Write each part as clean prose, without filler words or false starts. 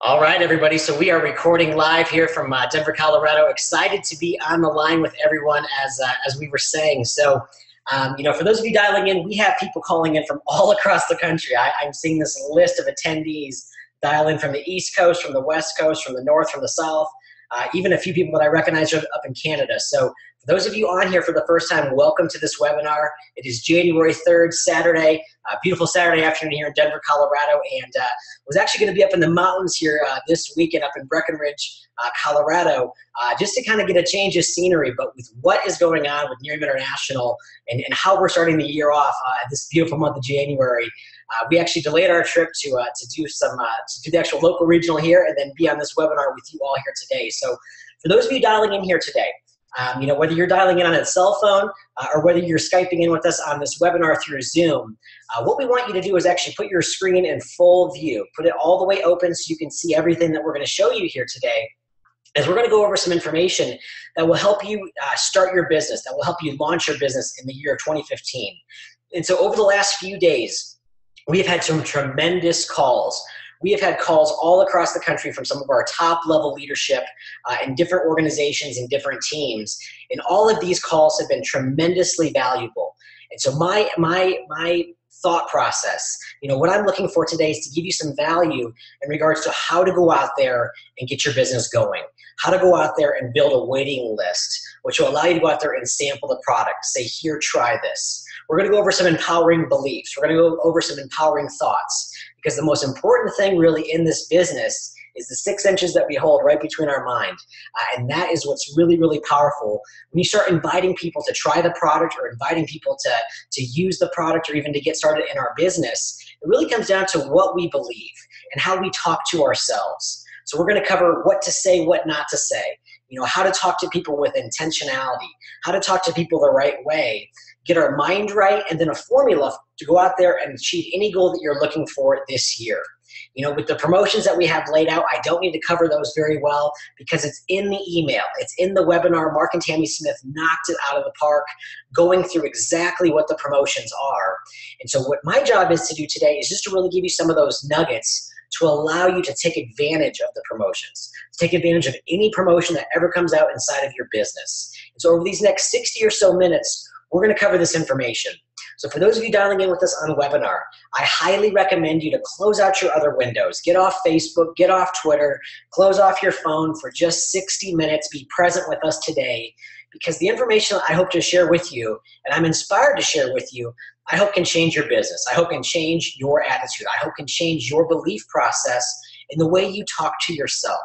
All right, everybody. So we are recording live here from Denver, Colorado. Excited to be on the line with everyone, as we were saying. So, for those of you dialing in, we have people calling in from all across the country. I'm seeing this list of attendees dial in from the East Coast, from the West Coast, from the North, from the South, even a few people that I recognize are up in Canada. So for those of you on here for the first time, welcome to this webinar. It is January 3rd, Saturday, beautiful Saturday afternoon here in Denver, Colorado, and was actually going to be up in the mountains here this weekend up in Breckenridge, Colorado, just to kind of get a change of scenery. But with what is going on with Near International and how we're starting the year off this beautiful month of January, we actually delayed our trip to do the actual local regional here and then be on this webinar with you all here today. So for those of you dialing in here today, whether you're dialing in on a cell phone or whether you're Skyping in with us on this webinar through Zoom, what we want you to do is actually put your screen in full view. Put it all the way open so you can see everything that we're going to show you here today, as we're going to go over some information that will help you start your business, that will help you launch your business in the year of 2015. And so over the last few days, we have had some tremendous calls. We have had calls all across the country from some of our top level leadership in different organizations and different teams. And all of these calls have been tremendously valuable. And so my thought process, what I'm looking for today is to give you some value in regards to how to go out there and get your business going, how to go out there and build a waiting list, which will allow you to go out there and sample the product. Say, here, try this. We're going to go over some empowering beliefs. We're going to go over some empowering thoughts, because the most important thing really in this business is the 6 inches that we hold right between our mind. And that is what's really, really powerful. When you start inviting people to try the product or inviting people to use the product or even to get started in our business, it really comes down to what we believe and how we talk to ourselves. So we're going to cover what to say, what not to say, how to talk to people with intentionality, how to talk to people the right way, get our mind right, and then a formula to go out there and achieve any goal that you're looking for this year. With the promotions that we have laid out, I don't need to cover those very well because it's in the email. It's in the webinar. Mark and Tammy Smith knocked it out of the park, going through exactly what the promotions are. And so what my job is to do today is just to really give you some of those nuggets to allow you to take advantage of the promotions, to take advantage of any promotion that ever comes out inside of your business. And so over these next 60 or so minutes, we're going to cover this information. So for those of you dialing in with us on webinar, I highly recommend you to close out your other windows. Get off Facebook, get off Twitter, close off your phone for just 60 minutes. Be present with us today, because the information I hope to share with you, and I'm inspired to share with you, I hope can change your business. I hope can change your attitude. I hope can change your belief process in the way you talk to yourself.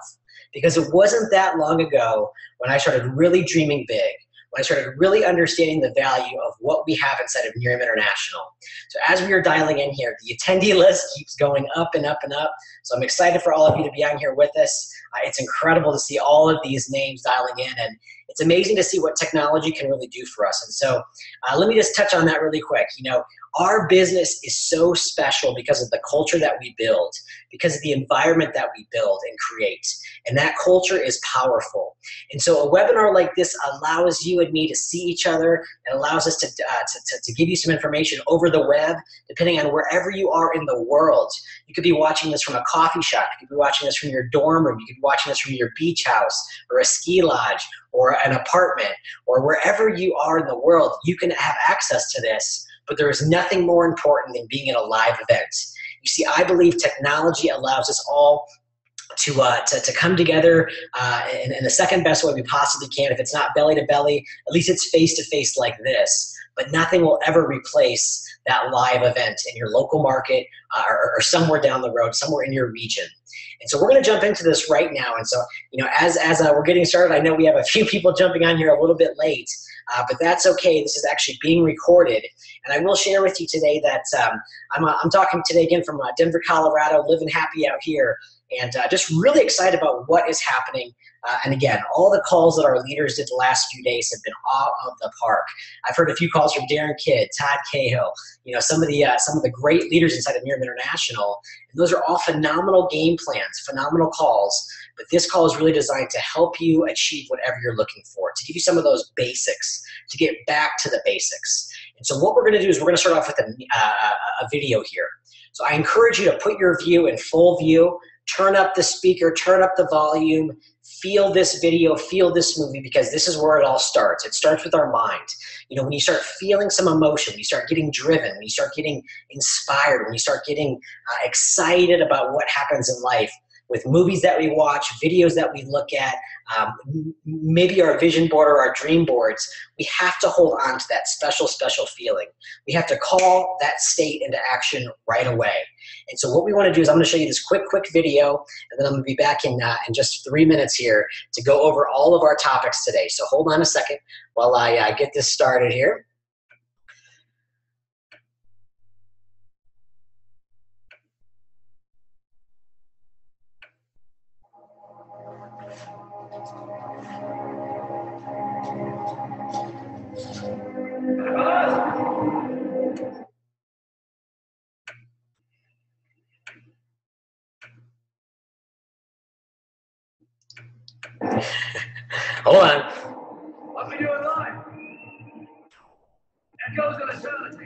Because it wasn't that long ago when I started really dreaming big, when I started really understanding the value of what we have inside of Near International. So as we are dialing in here, the attendee list keeps going up and up and up. So I'm excited for all of you to be on here with us. It's incredible to see all of these names dialing in, and it's amazing to see what technology can really do for us. And so let me just touch on that really quick. Our business is so special because of the culture that we build, because of the environment that we build and create. And that culture is powerful. And so a webinar like this allows you and me to see each other. It allows us to give you some information over the web, depending on wherever you are in the world. You could be watching this from a coffee shop. You could be watching this from your dorm room. You could be watching this from your beach house or a ski lodge or an apartment, or wherever you are in the world, you can have access to this. But there is nothing more important than being at a live event. You see, I believe technology allows us all to come together in the second best way we possibly can. If it's not belly to belly, at least it's face to face like this. But nothing will ever replace that live event in your local market or somewhere down the road, somewhere in your region. And so we're going to jump into this right now. And so, as we're getting started, I know we have a few people jumping on here a little bit late, but that's okay. This is actually being recorded. And I will share with you today that I'm talking today again from Denver, Colorado, living happy out here, and just really excited about what is happening. And again, all the calls that our leaders did the last few days have been out of the park. I've heard a few calls from Darren Kidd, Todd Cahill, some of the great leaders inside of Near International. And those are all phenomenal game plans, phenomenal calls. But this call is really designed to help you achieve whatever you're looking for, to give you some of those basics, to get back to the basics. And so what we're going to do is we're going to start off with a video here. So I encourage you to put your view in full view. turn up the speaker, turn up the volume, feel this video, feel this movie, because this is where it all starts. It starts with our mind. You know, when you start feeling some emotion, when you start getting driven, when you start getting inspired, when you start getting excited about what happens in life, with movies that we watch, videos that we look at, maybe our vision board or our dream boards, we have to hold on to that special, special feeling. We have to call that state into action right away. And so what we want to do is I'm going to show you this quick video, and then I'm going to be back in just 3 minutes here to go over all of our topics today. So hold on a second while I get this started here. Hold on. I'll be doing live. Echo's gonna sound.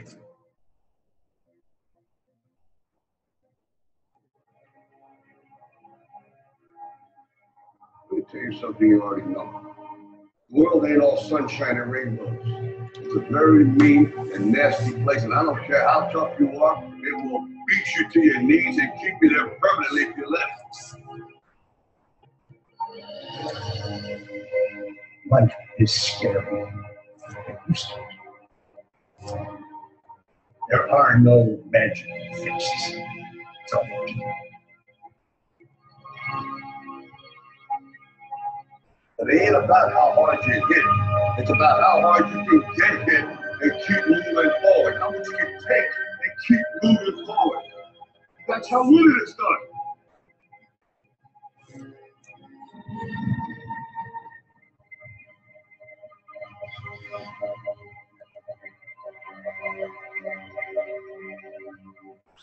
Let me tell you something you already know. The world ain't all sunshine and rainbows. It's a very mean and nasty place, and I don't care how tough you are, it will beat you to your knees and keep you there permanently if you let it. Life is scary. There are no magic fixes. It's all people. But it ain't about how hard you hit. It's about how hard you can get hit and keep moving forward. How much you can take and keep moving forward. That's how winning is done.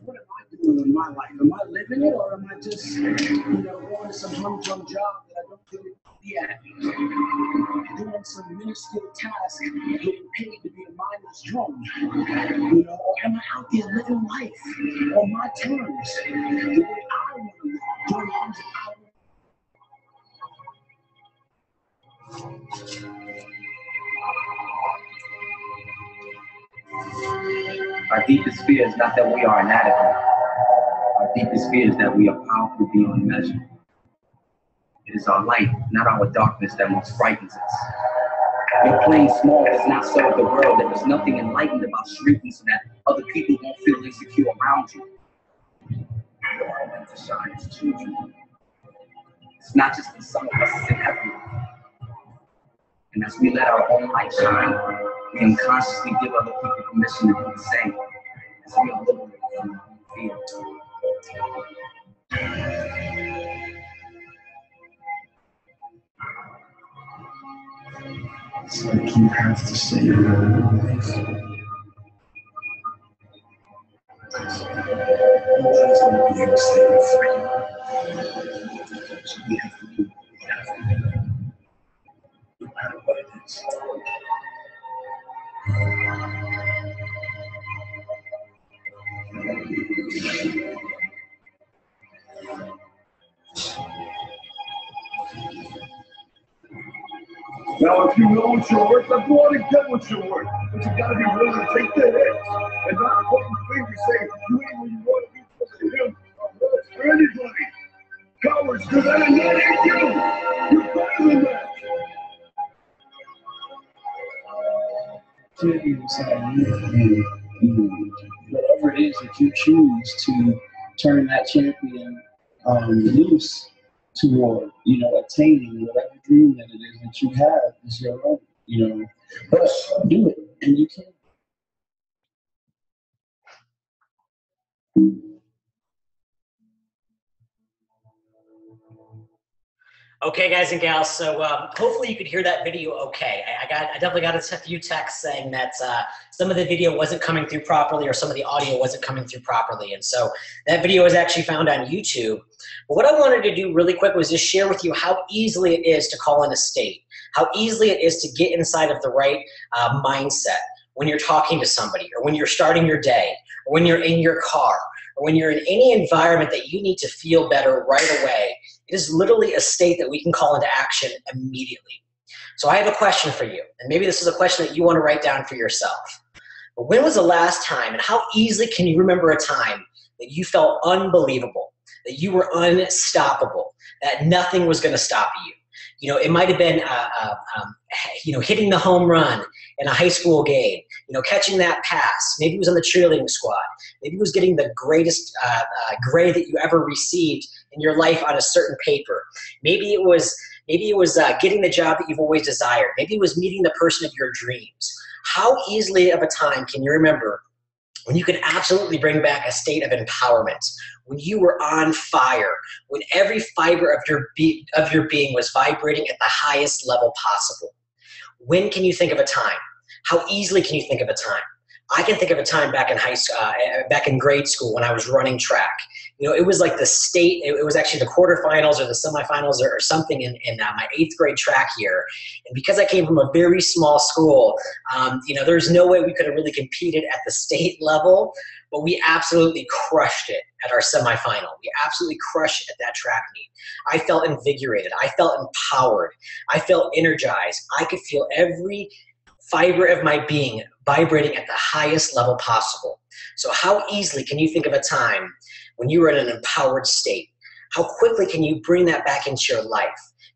What am I doing in my life? Am I living it, or am I just, going to some humdrum job that I don't really be at? Doing some minuscule task, getting paid to be a mindless drone. Or am I out there living life on my terms, the way I want to live, doing things that I want. Our deepest fear is not that we are inadequate. Our deepest fear is that we are powerful beyond measure. It is our light, not our darkness, that most frightens us. Your playing small does not serve the world. There is nothing enlightened about shrinking so that other people won't feel insecure around you. You are meant to shine as children. It's not just in some of us, it's in everyone. And as we let our own light shine, we unconsciously give other people permission to do the same, as we are liberated from our own fear. It's like you have to say your own voice. Nobody's going to be able to say it for you. So we have to do what we have to do, no matter what it is. Now, if you know what you're worth, then go out and get what you're worth. But you gotta be willing to take the hits and not pointing fingers saying you ain't where you want to be because of him or anybody. Cowards do that and that ain't you. You're better than that. Champions and whatever it is that you choose to turn that champion loose toward, attaining whatever dream that it is that you have is your own, but do it and you can. Okay, guys and gals, so hopefully you could hear that video okay. I definitely got a few texts saying that some of the video wasn't coming through properly or some of the audio wasn't coming through properly. And so that video is actually found on YouTube. But what I wanted to do really quick was just share with you how easily it is to call in a state, how easily it is to get inside of the right mindset when you're talking to somebody or when you're starting your day or when you're in your car, or or when you're in any environment that you need to feel better right away, it is literally a state that we can call into action immediately. So I have a question for you, and maybe this is a question that you want to write down for yourself. But when was the last time, and how easily can you remember a time that you felt unbelievable, that you were unstoppable, that nothing was going to stop you? You know, it might have been, hitting the home run in a high school game, catching that pass. Maybe it was on the cheerleading squad. Maybe it was getting the greatest grade that you ever received in your life on a certain paper. Maybe it was getting the job that you've always desired. Maybe it was meeting the person of your dreams. How easily of a time can you remember when you could absolutely bring back a state of empowerment, when you were on fire, when every fiber of your being was vibrating at the highest level possible? When can you think of a time? How easily can you think of a time? I can think of a time back in back in grade school when I was running track. It was like the state, it was actually the quarterfinals or the semifinals or something in my 8th grade track year. And because I came from a very small school, there's no way we could have really competed at the state level, but we absolutely crushed it at our semifinal. We absolutely crushed it at that track meet. I felt invigorated. I felt empowered. I felt energized. I could feel every fiber of my being vibrating at the highest level possible. So how easily can you think of a time when you were in an empowered state? How quickly can you bring that back into your life?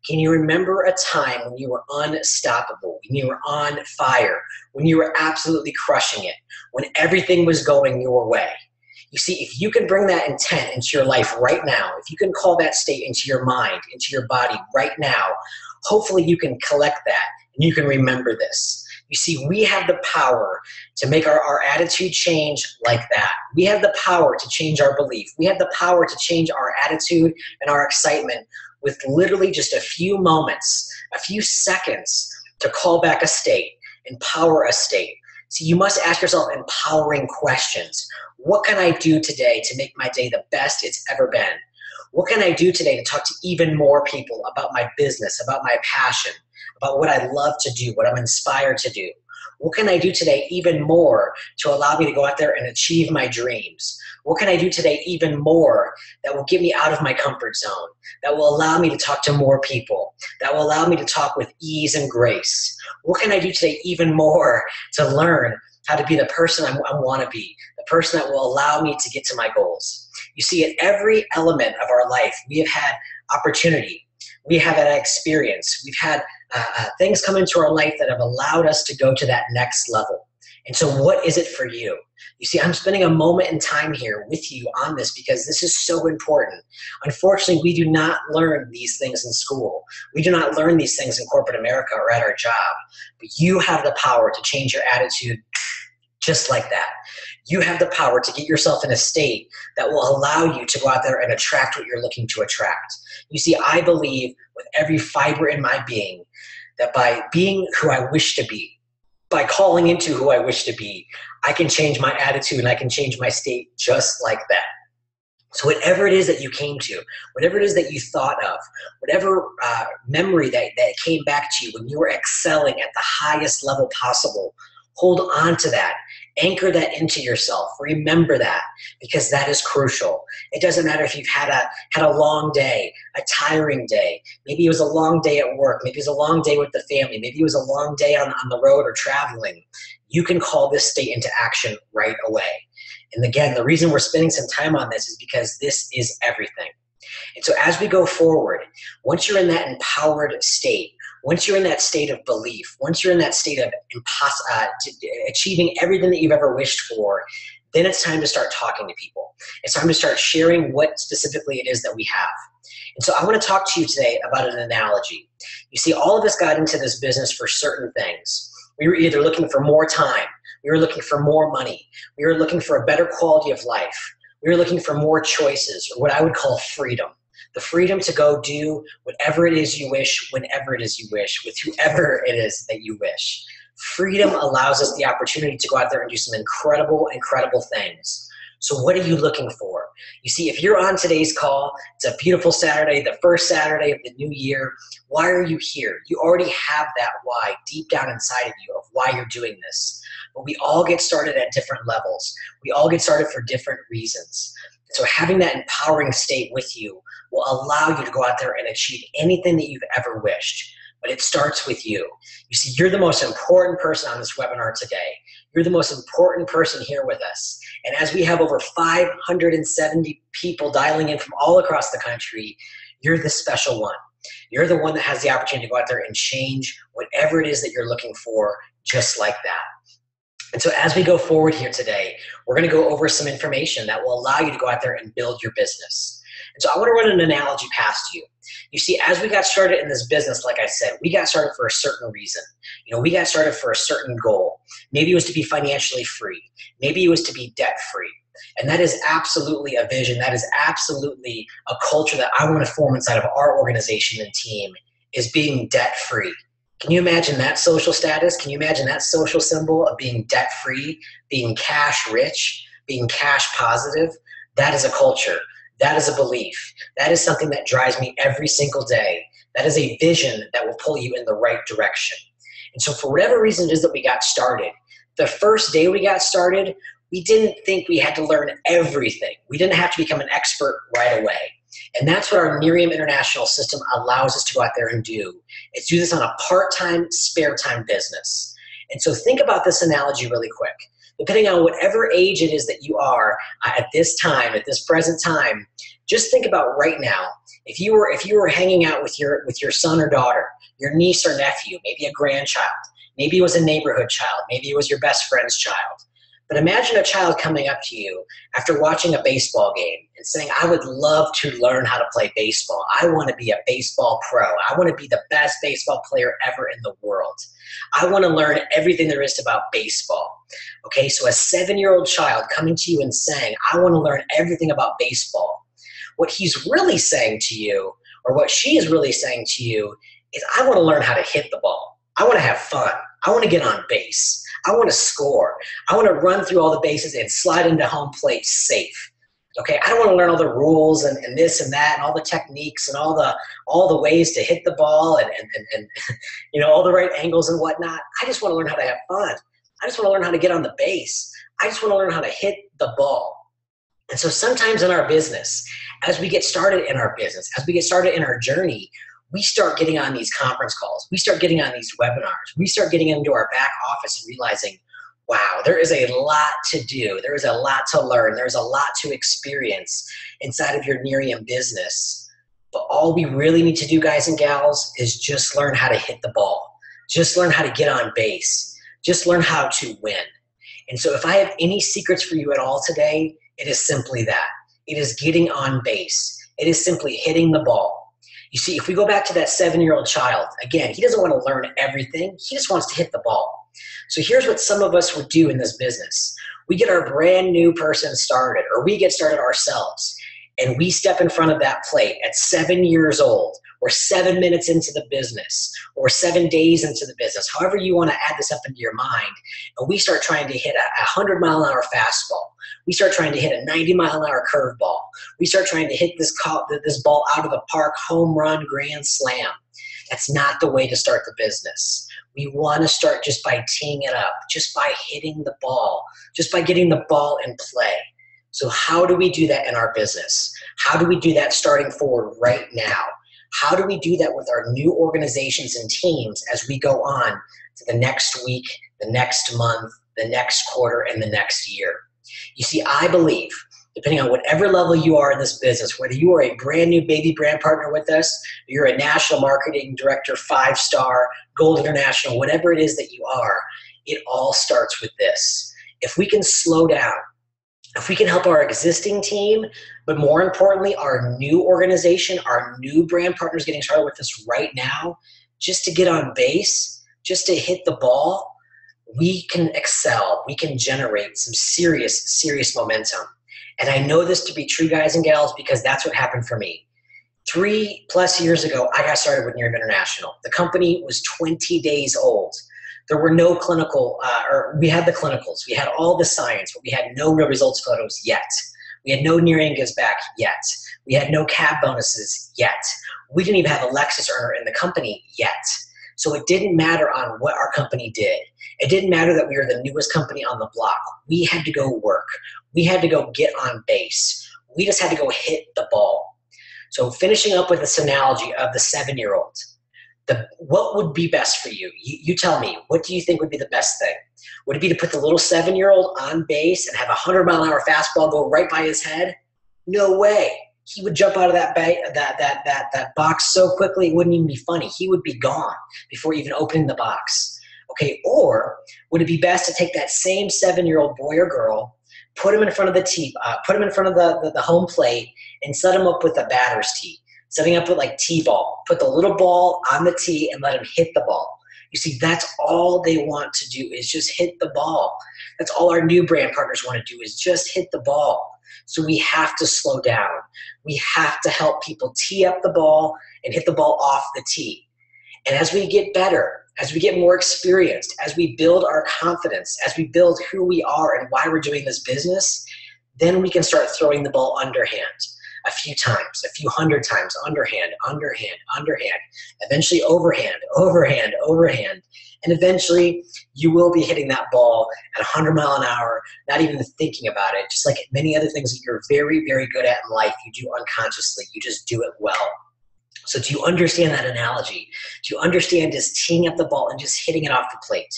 Can you remember a time when you were unstoppable, when you were on fire, when you were absolutely crushing it, when everything was going your way? You see, if you can bring that intent into your life right now, if you can call that state into your mind, into your body right now, hopefully you can collect that and you can remember this. You see, we have the power to make our attitude change like that. We have the power to change our belief. We have the power to change our attitude and our excitement with literally just a few moments, a few seconds to call back a state, empower a state. So you must ask yourself empowering questions. What can I do today to make my day the best it's ever been? What can I do today to talk to even more people about my business, about my passion, about what I love to do, what I'm inspired to do? What can I do today even more to allow me to go out there and achieve my dreams? What can I do today even more that will get me out of my comfort zone, that will allow me to talk to more people, that will allow me to talk with ease and grace? What can I do today even more to learn how to be the person I want to be, the person that will allow me to get to my goals? You see, at every element of our life, we have had opportunity. We have had experience. We've had things come into our life that have allowed us to go to that next level. And so what is it for you? You see, I'm spending a moment in time here with you on this because this is so important. Unfortunately, we do not learn these things in school. We do not learn these things in corporate America or at our job. But you have the power to change your attitude just like that. You have the power to get yourself in a state that will allow you to go out there and attract what you're looking to attract. You see, I believe with every fiber in my being that by being who I wish to be, by calling into who I wish to be, I can change my attitude and I can change my state just like that. So whatever it is that you came to, whatever it is that you thought of, whatever memory that came back to you when you were excelling at the highest level possible, hold on to that. Anchor that into yourself. Remember that, because that is crucial. It doesn't matter if you've had a long day, a tiring day. Maybe it was a long day at work. Maybe it was a long day with the family. Maybe it was a long day on the road or traveling. You can call this state into action right away. And again, the reason we're spending some time on this is because this is everything. And so as we go forward, once you're in that empowered state, once you're in that state of belief, once you're in that state of achieving everything that you've ever wished for, then it's time to start talking to people. It's time to start sharing what specifically it is that we have. And so I want to talk to you today about an analogy. You see, all of us got into this business for certain things. We were either looking for more time, we were looking for more money, we were looking for a better quality of life, we were looking for more choices, or what I would call freedom. The freedom to go do whatever it is you wish, whenever it is you wish, with whoever it is that you wish. Freedom allows us the opportunity to go out there and do some incredible, incredible things. So what are you looking for? You see, if you're on today's call, it's a beautiful Saturday, the first Saturday of the new year. Why are you here? You already have that why deep down inside of you of why you're doing this. But we all get started at different levels. We all get started for different reasons. So having that empowering state with you will allow you to go out there and achieve anything that you've ever wished. But it starts with you. You see, you're the most important person on this webinar today. You're the most important person here with us. And as we have over 570 people dialing in from all across the country, you're the special one. You're the one that has the opportunity to go out there and change whatever it is that you're looking for, just like that. And so as we go forward here today, we're going to go over some information that will allow you to go out there and build your business. And so I want to run an analogy past you. You see, as we got started in this business, like I said, we got started for a certain reason. You know, we got started for a certain goal. Maybe it was to be financially free. Maybe it was to be debt free. And that is absolutely a vision. That is absolutely a culture that I want to form inside of our organization and team, is being debt free. Can you imagine that social status? Can you imagine that social symbol of being debt free, being cash rich, being cash positive? That is a culture. That is a belief. That is something that drives me every single day. That is a vision that will pull you in the right direction. And so for whatever reason it is that we got started, the first day we got started, we didn't think we had to learn everything. We didn't have to become an expert right away. And that's what our Miriam International system allows us to go out there and do. It's do this on a part-time, spare time business. And so think about this analogy really quick. Depending on whatever age it is that you are at this time, at this present time, just think about right now. If you were hanging out with your son or daughter, your niece or nephew, maybe a grandchild, maybe it was a neighborhood child, maybe it was your best friend's child. But imagine a child coming up to you after watching a baseball game and saying, I would love to learn how to play baseball. I want to be a baseball pro. I want to be the best baseball player ever in the world. I want to learn everything there is about baseball. Okay, so a 7-year-old child coming to you and saying, I want to learn everything about baseball. What he's really saying to you, or what she is really saying to you, is I want to learn how to hit the ball. I want to have fun. I want to get on base. I want to score. I want to run through all the bases and slide into home plate safe. Okay, I don't want to learn all the rules and this and that and all the techniques and all the ways to hit the ball and you know, all the right angles and whatnot. I just want to learn how to have fun. I just want to learn how to get on the base. I just want to learn how to hit the ball. And so sometimes in our business, as we get started in our business, as we get started in our journey, we start getting on these conference calls. We start getting on these webinars. We start getting into our back office and realizing, wow, there is a lot to do. There is a lot to learn. There's a lot to experience inside of your Miriam business. But all we really need to do, guys and gals, is just learn how to hit the ball. Just learn how to get on base. Just learn how to win. And so if I have any secrets for you at all today, it is simply that. It is getting on base. It is simply hitting the ball. You see, if we go back to that 7-year-old child, again, he doesn't want to learn everything. He just wants to hit the ball. So here's what some of us would do in this business. We get our brand new person started, or we get started ourselves, and we step in front of that plate at 7 years old, or 7 minutes into the business, or 7 days into the business, however you want to add this up into your mind, and we start trying to hit a 100-mile-an-hour fastball. We start trying to hit a 90-mile-an-hour curveball. We start trying to hit this ball out of the park, home run, grand slam. That's not the way to start the business. We want to start just by teeing it up, just by hitting the ball, just by getting the ball in play. So how do we do that in our business? How do we do that starting forward right now? How do we do that with our new organizations and teams as we go on to the next week, the next month, the next quarter, and the next year? You see, I believe, depending on whatever level you are in this business, whether you are a brand new baby brand partner with us, or you're a national marketing director, 5-star, Gold International, whatever it is that you are, it all starts with this. If we can slow down, if we can help our existing team, but more importantly, our new organization, our new brand partners getting started with us right now, just to get on base, just to hit the ball, we can excel. We can generate some serious momentum. And I know this to be true, guys and gals, because that's what happened for me. 3+ years ago, I got started with Miriam International. The company was 20 days old. There were no clinical, or we had the clinicals. We had all the science, but we had no real results photos yet. We had no Near Gives Back yet. We had no cab bonuses yet. We didn't even have a Lexus earner in the company yet. So it didn't matter on what our company did. It didn't matter that we were the newest company on the block. We had to go work. We had to go get on base. We just had to go hit the ball. So finishing up with this analogy of the 7-year-old, what would be best for you? You tell me, what do you think would be the best thing? Would it be to put the little 7-year-old on base and have a 100-mile-an-hour fastball go right by his head? No way. He would jump out of that box so quickly it wouldn't even be funny. He would be gone before even opening the box. Okay, or would it be best to take that same 7-year-old boy or girl, put him in front of the tee, put him in front of the home plate, and set him up with a batter's tee, setting up with like T-ball. Put the little ball on the tee and let him hit the ball. You see, that's all they want to do is just hit the ball. That's all our new brand partners want to do is just hit the ball. So we have to slow down. We have to help people tee up the ball and hit the ball off the tee. And as we get better, as we get more experienced, as we build our confidence, as we build who we are and why we're doing this business, then we can start throwing the ball underhand a few times, a few hundred times, underhand, eventually overhand, and eventually you will be hitting that ball at 100 miles an hour, not even thinking about it, just like many other things that you're very, very good at in life, you do unconsciously, you just do it well. So do you understand that analogy? Do you understand just teeing up the ball and just hitting it off the plate?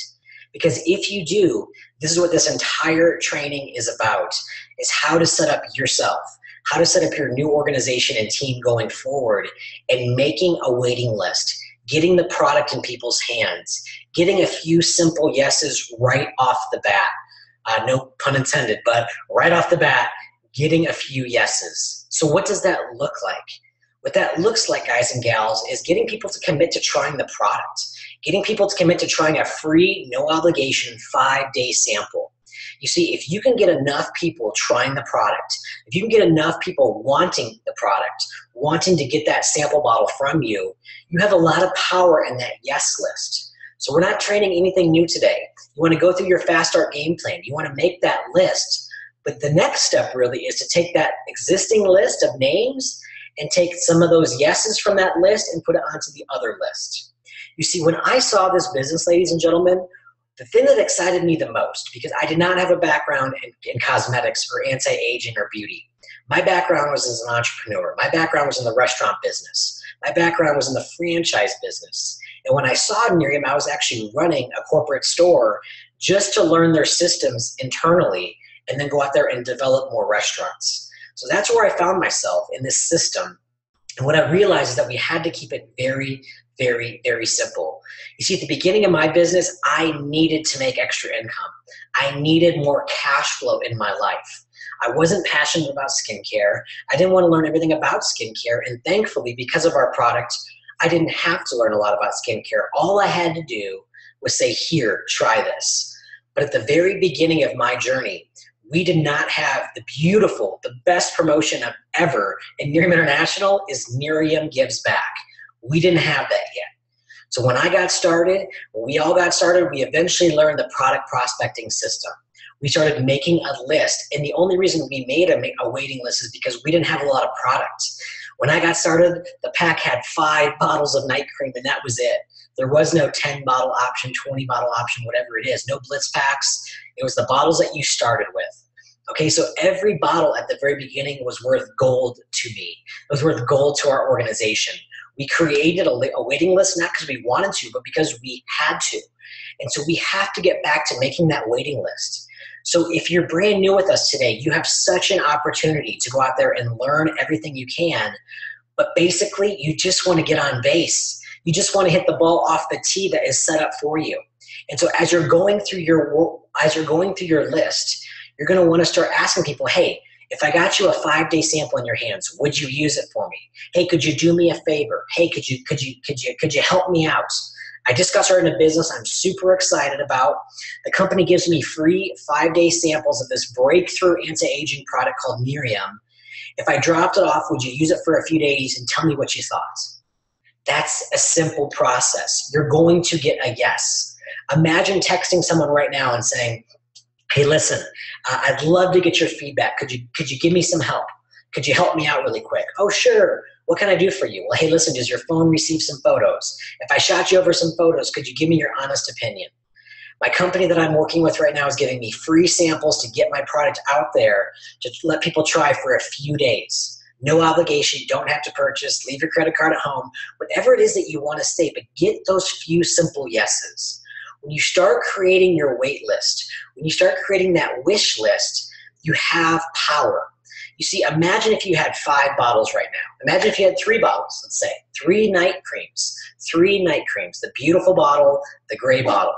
Because if you do, this is what this entire training is about, is how to set up yourself, how to set up your new organization and team going forward, and making a waiting list, getting the product in people's hands, getting a few simple yeses right off the bat. No pun intended, but right off the bat, getting a few yeses. So what does that look like? What that looks like, guys and gals, is getting people to commit to trying the product, getting people to commit to trying a free, no obligation 5-day sample. You see, if you can get enough people trying the product, if you can get enough people wanting the product, wanting to get that sample bottle from you, you have a lot of power in that yes list. So we're not training anything new today. You want to go through your fast start game plan. You want to make that list. But the next step really is to take that existing list of names and take some of those yeses from that list and put it onto the other list. You see, when I saw this business, ladies and gentlemen, the thing that excited me the most, because I did not have a background in cosmetics or anti-aging or beauty. My background was as an entrepreneur. My background was in the restaurant business. My background was in the franchise business. And when I saw Miriam, I was actually running a corporate store just to learn their systems internally and then go out there and develop more restaurants. So that's where I found myself in this system. And what I realized is that we had to keep it very, very, very simple. You see, at the beginning of my business, I needed to make extra income. I needed more cash flow in my life. I wasn't passionate about skincare. I didn't want to learn everything about skincare. And thankfully, because of our product, I didn't have to learn a lot about skincare. All I had to do was say, here, try this. But at the very beginning of my journey, we did not have the best promotion of ever in Miriam International is Miriam Gives Back. We didn't have that yet. So when I got started, when we all got started, we eventually learned the product prospecting system. We started making a list, and the only reason we made a waiting list is because we didn't have a lot of products. When I got started, the pack had 5 bottles of night cream, and that was it. There was no 10-bottle option, 20-bottle option, whatever it is. No blitz packs. It was the bottles that you started with. Okay, so every bottle at the very beginning was worth gold to me. It was worth gold to our organization. We created a waiting list, not because we wanted to, but because we had to. And so we have to get back to making that waiting list. So if you're brand new with us today, you have such an opportunity to go out there and learn everything you can. But basically, you just want to get on base. You just want to hit the ball off the tee that is set up for you. And so as you're going through your list, you're going to want to start asking people, hey, if I got you a 5-day sample in your hands, would you use it for me? Hey, could you do me a favor? Hey, could you help me out? I just got started in a business I'm super excited about. The company gives me free 5-day samples of this breakthrough anti-aging product called Miriam. If I dropped it off, would you use it for a few days and tell me what you thought? That's a simple process. You're going to get a yes. Imagine texting someone right now and saying, hey, listen, I'd love to get your feedback. Could you give me some help? Could you help me out really quick? Oh, sure. What can I do for you? Well, hey, listen, does your phone receive some photos? If I shot you over some photos, could you give me your honest opinion? My company that I'm working with right now is giving me free samples to get my product out there to let people try for a few days. No obligation, you don't have to purchase, leave your credit card at home, whatever it is that you want to say, but get those few simple yeses. When you start creating your wait list, when you start creating that wish list, you have power. You see, imagine if you had 5 bottles right now. Imagine if you had 3 bottles, let's say, 3 night creams, the beautiful bottle, the gray bottle.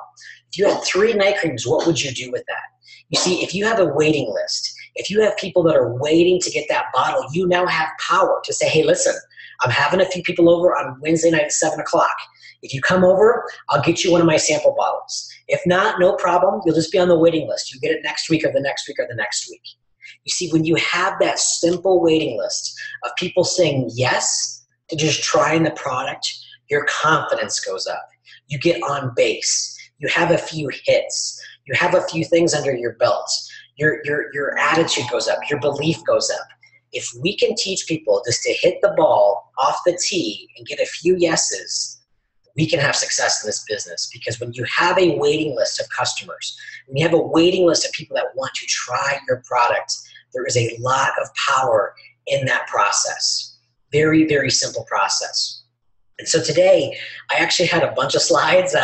If you had 3 night creams, what would you do with that? You see, if you have a waiting list, if you have people that are waiting to get that bottle, you now have power to say, hey, listen, I'm having a few people over on Wednesday night at 7 o'clock. If you come over, I'll get you one of my sample bottles. If not, no problem. You'll just be on the waiting list. You'll get it next week or the next week or the next week. You see, when you have that simple waiting list of people saying yes to just trying the product, your confidence goes up. You get on base. You have a few hits. You have a few things under your belt. Your attitude goes up. Your belief goes up. If we can teach people just to hit the ball off the tee and get a few yeses, we can have success in this business. Because when you have a waiting list of customers, when you have a waiting list of people that want to try your product, there is a lot of power in that process. Very, very simple process. And so today, I actually had a bunch of slides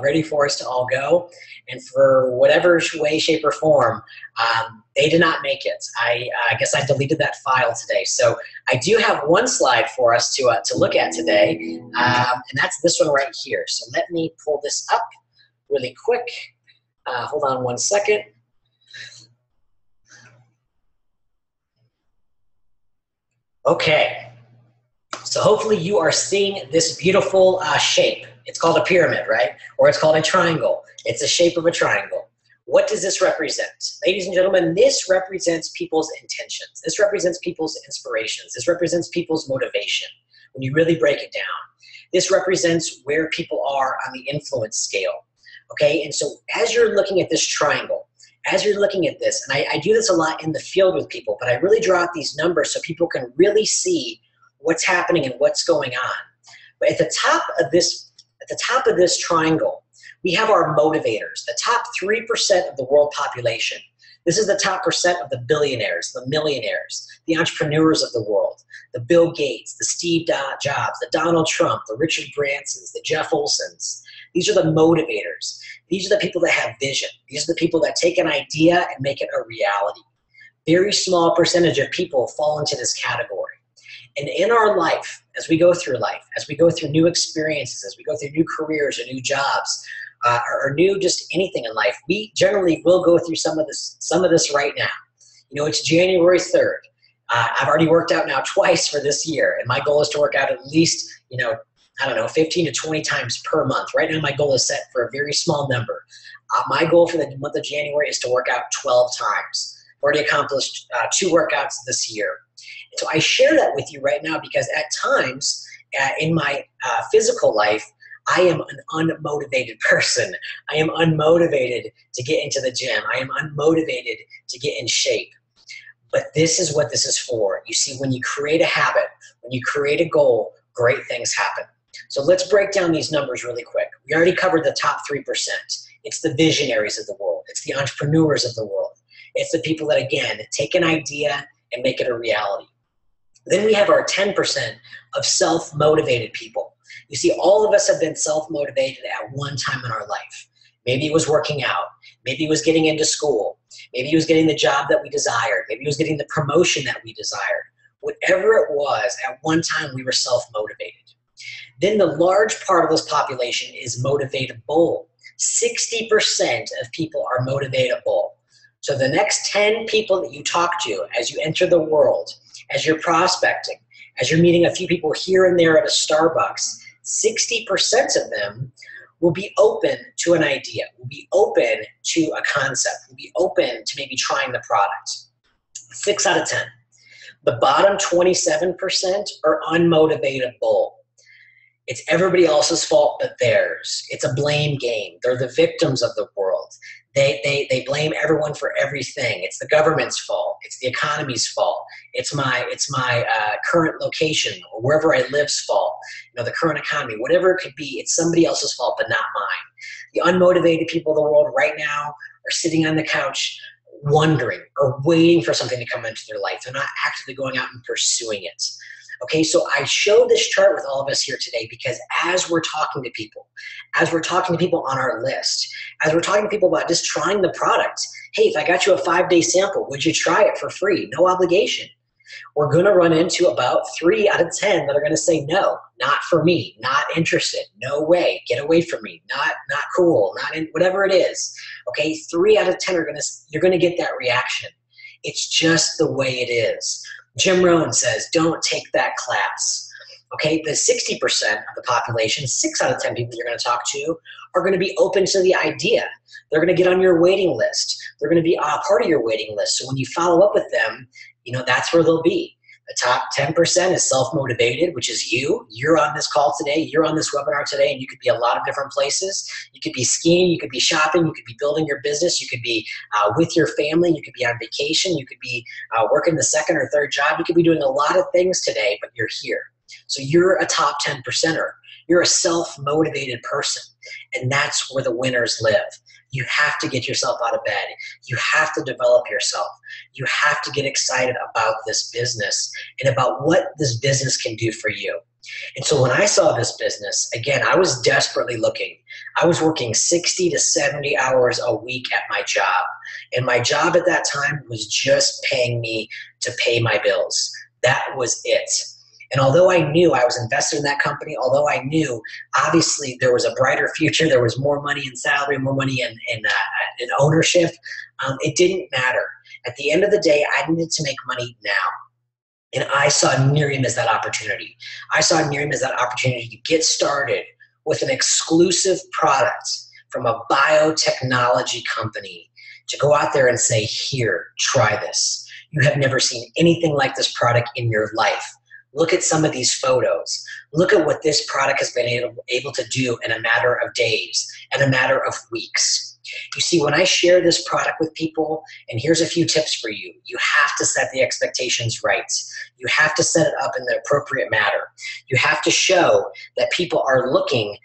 ready for us to all go. And for whatever way, shape, or form, they did not make it. I guess I deleted that file today. So I do have one slide for us to look at today, and that's this one right here. So let me pull this up really quick. Hold on one second. Okay. So hopefully you are seeing this beautiful shape. It's called a pyramid, right? Or it's called a triangle. It's the shape of a triangle. What does this represent? Ladies and gentlemen, this represents people's intentions. This represents people's inspirations. This represents people's motivation. When you really break it down, this represents where people are on the influence scale. Okay, and so as you're looking at this triangle, as you're looking at this, and I do this a lot in the field with people, but I really draw out these numbers so people can really see what's happening and what's going on. But at the top of this triangle, we have our motivators, the top 3% of the world population. This is the top percent of the billionaires, the millionaires, the entrepreneurs of the world, the Bill Gates, the Steve Jobs, the Donald Trump, the Richard Bransons, the Jeff Olsons. These are the motivators. These are the people that have vision. These are the people that take an idea and make it a reality. Very small percentage of people fall into this category. And in our life, as we go through life, as we go through new experiences, as we go through new careers or new jobs, or new just anything in life, we generally will go through some of this right now. You know, it's January 3rd. I've already worked out now twice for this year, and my goal is to work out at least, 15 to 20 times per month. Right now, my goal is set for a very small number. My goal for the month of January is to work out 12 times. I've already accomplished 2 workouts this year. And so I share that with you right now because at times in my physical life, I am an unmotivated person. I am unmotivated to get into the gym. I am unmotivated to get in shape. But this is what this is for. You see, when you create a habit, when you create a goal, great things happen. So let's break down these numbers really quick. We already covered the top 3%. It's the visionaries of the world. It's the entrepreneurs of the world. It's the people that, again, take an idea and make it a reality. Then we have our 10% of self-motivated people. You see, all of us have been self-motivated at one time in our life. Maybe it was working out. Maybe it was getting into school. Maybe it was getting the job that we desired. Maybe it was getting the promotion that we desired. Whatever it was, at one time we were self-motivated. Then the large part of this population is motivatable. 60% of people are motivatable. So the next 10 people that you talk to as you enter the world, as you're prospecting, as you're meeting a few people here and there at a Starbucks, 60% of them will be open to an idea, will be open to a concept, will be open to maybe trying the product. 6 out of 10. The bottom 27% are unmotivatable. It's everybody else's fault but theirs. It's a blame game. They're the victims of the world. They blame everyone for everything. It's the government's fault. It's the economy's fault. It's my current location or wherever I live's fault. The current economy, whatever it could be, it's somebody else's fault but not mine. The unmotivated people of the world right now are sitting on the couch wondering or waiting for something to come into their life. They're not actively going out and pursuing it. Okay, so I showed this chart with all of us here today because as we're talking to people on our list, as we're talking to people about just trying the product, hey, if I got you a 5-day sample, would you try it for free? No obligation. We're going to run into about 3 out of 10 that are going to say no, not for me, not interested, no way, get away from me, not cool, not in, whatever it is. Okay, 3 out of 10 you're going to get that reaction. It's just the way it is. Jim Rohn says, don't take that class. Okay, the 60% of the population, 6 out of 10 people you're going to talk to are going to be open to the idea. They're going to get on your waiting list. They're going to be a part of your waiting list. So when you follow up with them, that's where they'll be. The top 10% is self-motivated, which is you. You're on this call today. You're on this webinar today, and you could be a lot of different places. You could be skiing. You could be shopping. You could be building your business. You could be with your family. You could be on vacation. You could be working the second or third job. You could be doing a lot of things today, but you're here. So you're a top 10%er. You're a self-motivated person, and that's where the winners live. You have to get yourself out of bed. You have to develop yourself. You have to get excited about this business and about what this business can do for you. And so when I saw this business, again, I was desperately looking. I was working 60 to 70 hours a week at my job. And my job at that time was just paying me to pay my bills. That was it. And although I knew I was invested in that company, although I knew obviously there was a brighter future, there was more money in salary, more money in ownership, it didn't matter. At the end of the day, I needed to make money now. And I saw Nerium as that opportunity. I saw Nerium as that opportunity to get started with an exclusive product from a biotechnology company to go out there and say, here, try this. You have never seen anything like this product in your life. Look at some of these photos. Look at what this product has been able to do in a matter of days, in a matter of weeks. You see, when I share this product with people, and here's a few tips for you, you have to set the expectations right. You have to set it up in the appropriate manner. You have to show that people are looking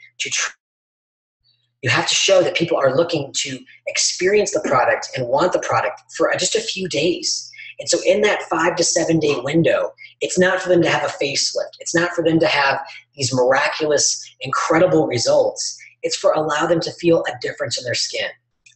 to experience the product and want the product for just a few days. And so in that 5 to 7 day window, it's not for them to have a facelift. It's not for them to have these miraculous, incredible results. It's for allow them to feel a difference in their skin.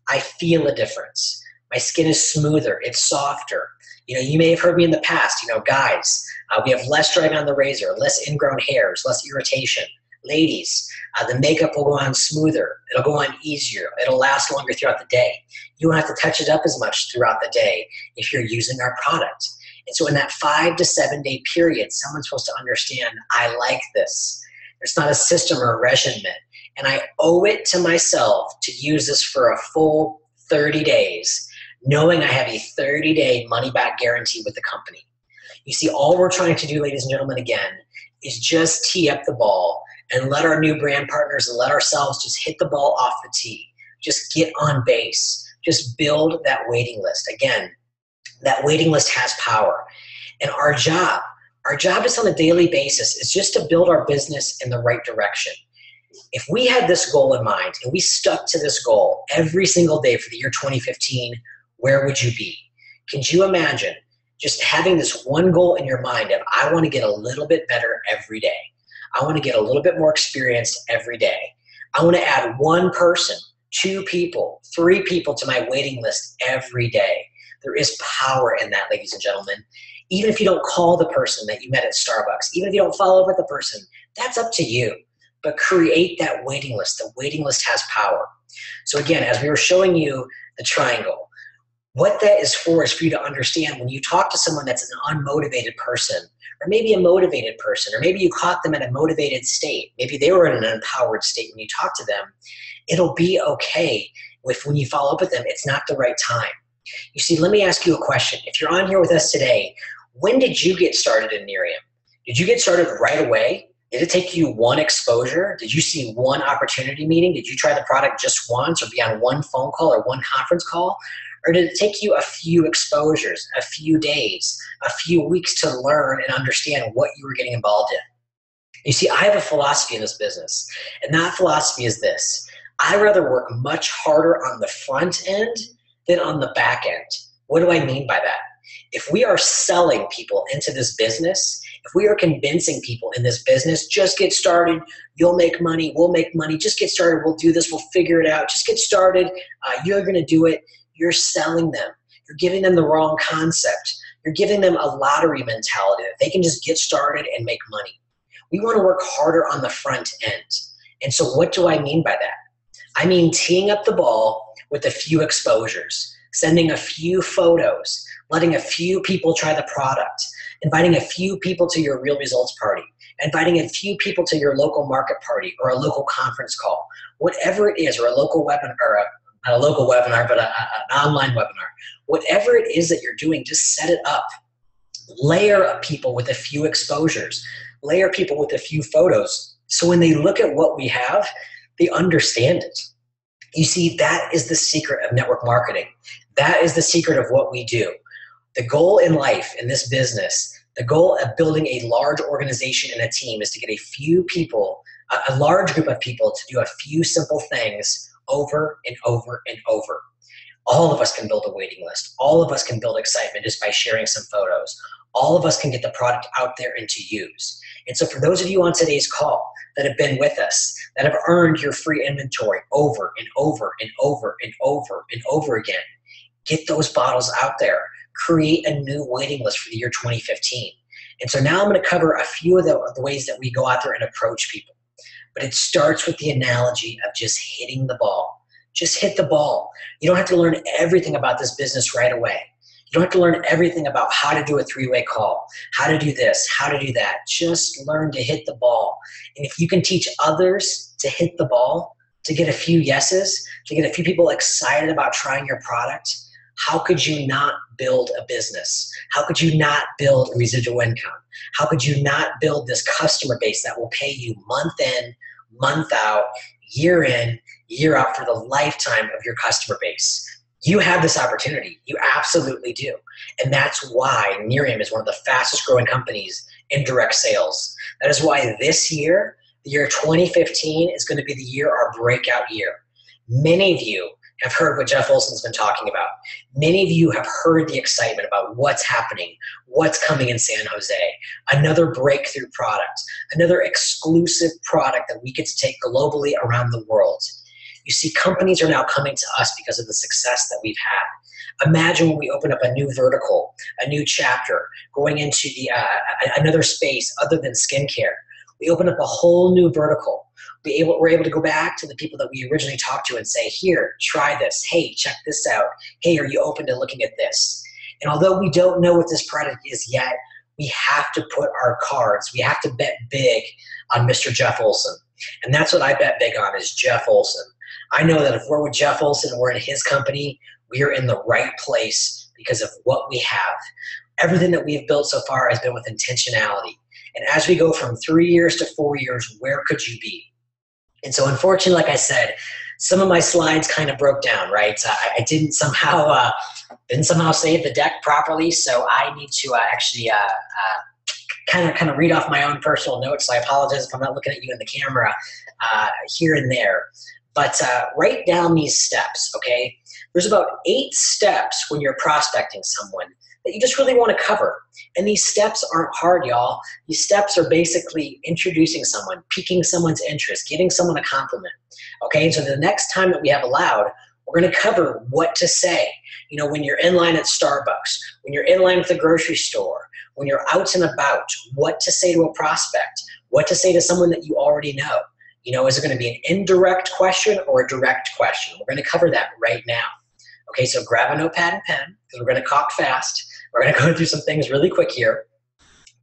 I feel a difference. My skin is smoother. It's softer. You may have heard me in the past, guys, we have less drag on the razor, less ingrown hairs, less irritation. Ladies, the makeup will go on smoother. It'll go on easier. It'll last longer throughout the day. You won't have to touch it up as much throughout the day if you're using our product. And so in that 5 to 7 day period, someone's supposed to understand, I like this. There's not a system or a regimen. And I owe it to myself to use this for a full 30 days, knowing I have a 30-day money-back guarantee with the company. You see, all we're trying to do, ladies and gentlemen, again, is just tee up the ball and let our new brand partners and let ourselves just hit the ball off the tee. Just get on base. Just build that waiting list. Again, that waiting list has power. And our job is on a daily basis is just to build our business in the right direction. If we had this goal in mind and we stuck to this goal every single day for the year 2015, where would you be? Can you imagine just having this one goal in your mind of, I want to get a little bit better every day. I want to get a little bit more experienced every day. I want to add 1 person, 2 people, 3 people to my waiting list every day. There is power in that, ladies and gentlemen. Even if you don't call the person that you met at Starbucks, even if you don't follow up with the person, that's up to you. But create that waiting list. The waiting list has power. So again, as we were showing you the triangle, what that is for you to understand when you talk to someone that's an unmotivated person, or maybe a motivated person, or maybe you caught them in a motivated state. Maybe they were in an empowered state when you talk to them. It'll be okay when you follow up with them. It's not the right time. You see, let me ask you a question. If you're on here with us today, when did you get started in Nerium? Did you get started right away? Did it take you 1 exposure? Did you see 1 opportunity meeting? Did you try the product just once or be on 1 phone call or 1 conference call? Or did it take you a few exposures, a few days, a few weeks to learn and understand what you were getting involved in? You see, I have a philosophy in this business, and that philosophy is this. I rather work much harder on the front end than on the back end. What do I mean by that? If we are selling people into this business, if we are convincing people in this business, just get started, you'll make money, we'll make money, just get started, we'll do this, we'll figure it out, just get started, you're gonna do it, you're selling them. You're giving them the wrong concept. You're giving them a lottery mentality that they can just get started and make money. We wanna work harder on the front end. And so what do I mean by that? I mean teeing up the ball with a few exposures, sending a few photos, letting a few people try the product, inviting a few people to your Real Results party, inviting a few people to your local market party or a local conference call, whatever it is, or a local webinar, or not a local webinar, but an online webinar. Whatever it is that you're doing, just set it up. Layer people with a few exposures, layer people with a few photos. So when they look at what we have, they understand it. You see, that is the secret of network marketing. That is the secret of what we do. The goal in life, in this business, the goal of building a large organization and a team is to get a few people, a large group of people to do a few simple things over and over and over. All of us can build a waiting list. All of us can build excitement just by sharing some photos. All of us can get the product out there and to use. And so for those of you on today's call that have been with us, that have earned your free inventory over and over and over and over and over again, get those bottles out there. Create a new waiting list for the year 2015. And so now I'm going to cover a few of the ways that we go out there and approach people. But it starts with the analogy of just hitting the ball. Just hit the ball. You don't have to learn everything about this business right away. You don't have to learn everything about how to do a three-way call, how to do this, how to do that. Just learn to hit the ball. And if you can teach others to hit the ball, to get a few yeses, to get a few people excited about trying your product, how could you not build a business? How could you not build residual income? How could you not build this customer base that will pay you month in, month out, year in, year out for the lifetime of your customer base? You have this opportunity. You absolutely do. And that's why Miriam is one of the fastest growing companies in direct sales. That is why this year, the year 2015, is going to be the year, our breakout year. Many of you have heard what Jeff Olson's been talking about. Many of you have heard the excitement about what's happening, what's coming in San Jose, another breakthrough product, another exclusive product that we get to take globally around the world. You see, companies are now coming to us because of the success that we've had. Imagine when we open up a new vertical, a new chapter, going into another space other than skincare. We open up a whole new vertical. We're able to go back to the people that we originally talked to and say, here, try this. Hey, check this out. Hey, are you open to looking at this? And although we don't know what this product is yet, we have to put our cards, we have to bet big on Mr. Jeff Olson. And that's what I bet big on, is Jeff Olson. I know that if we're with Jeff Olson and we're in his company, we are in the right place because of what we have. Everything that we've built so far has been with intentionality. And as we go from 3 years to 4 years, where could you be? And so unfortunately, like I said, some of my slides kind of broke down, right? I didn't somehow save the deck properly, so I need to actually kind of read off my own personal notes. So I apologize if I'm not looking at you in the camera here and there. But write down these steps, okay? There's about 8 steps when you're prospecting someone that you just really want to cover. And these steps aren't hard, y'all. These steps are basically introducing someone, piquing someone's interest, giving someone a compliment, okay? And so the next time that we have Loud, we're going to cover what to say. You know, when you're in line at Starbucks, when you're in line at the grocery store, when you're out and about, what to say to a prospect, what to say to someone that you already know. You know, is it going to be an indirect question or a direct question? We're going to cover that right now. Okay, so grab a notepad and pen because we're going to talk fast. We're going to go through some things really quick here.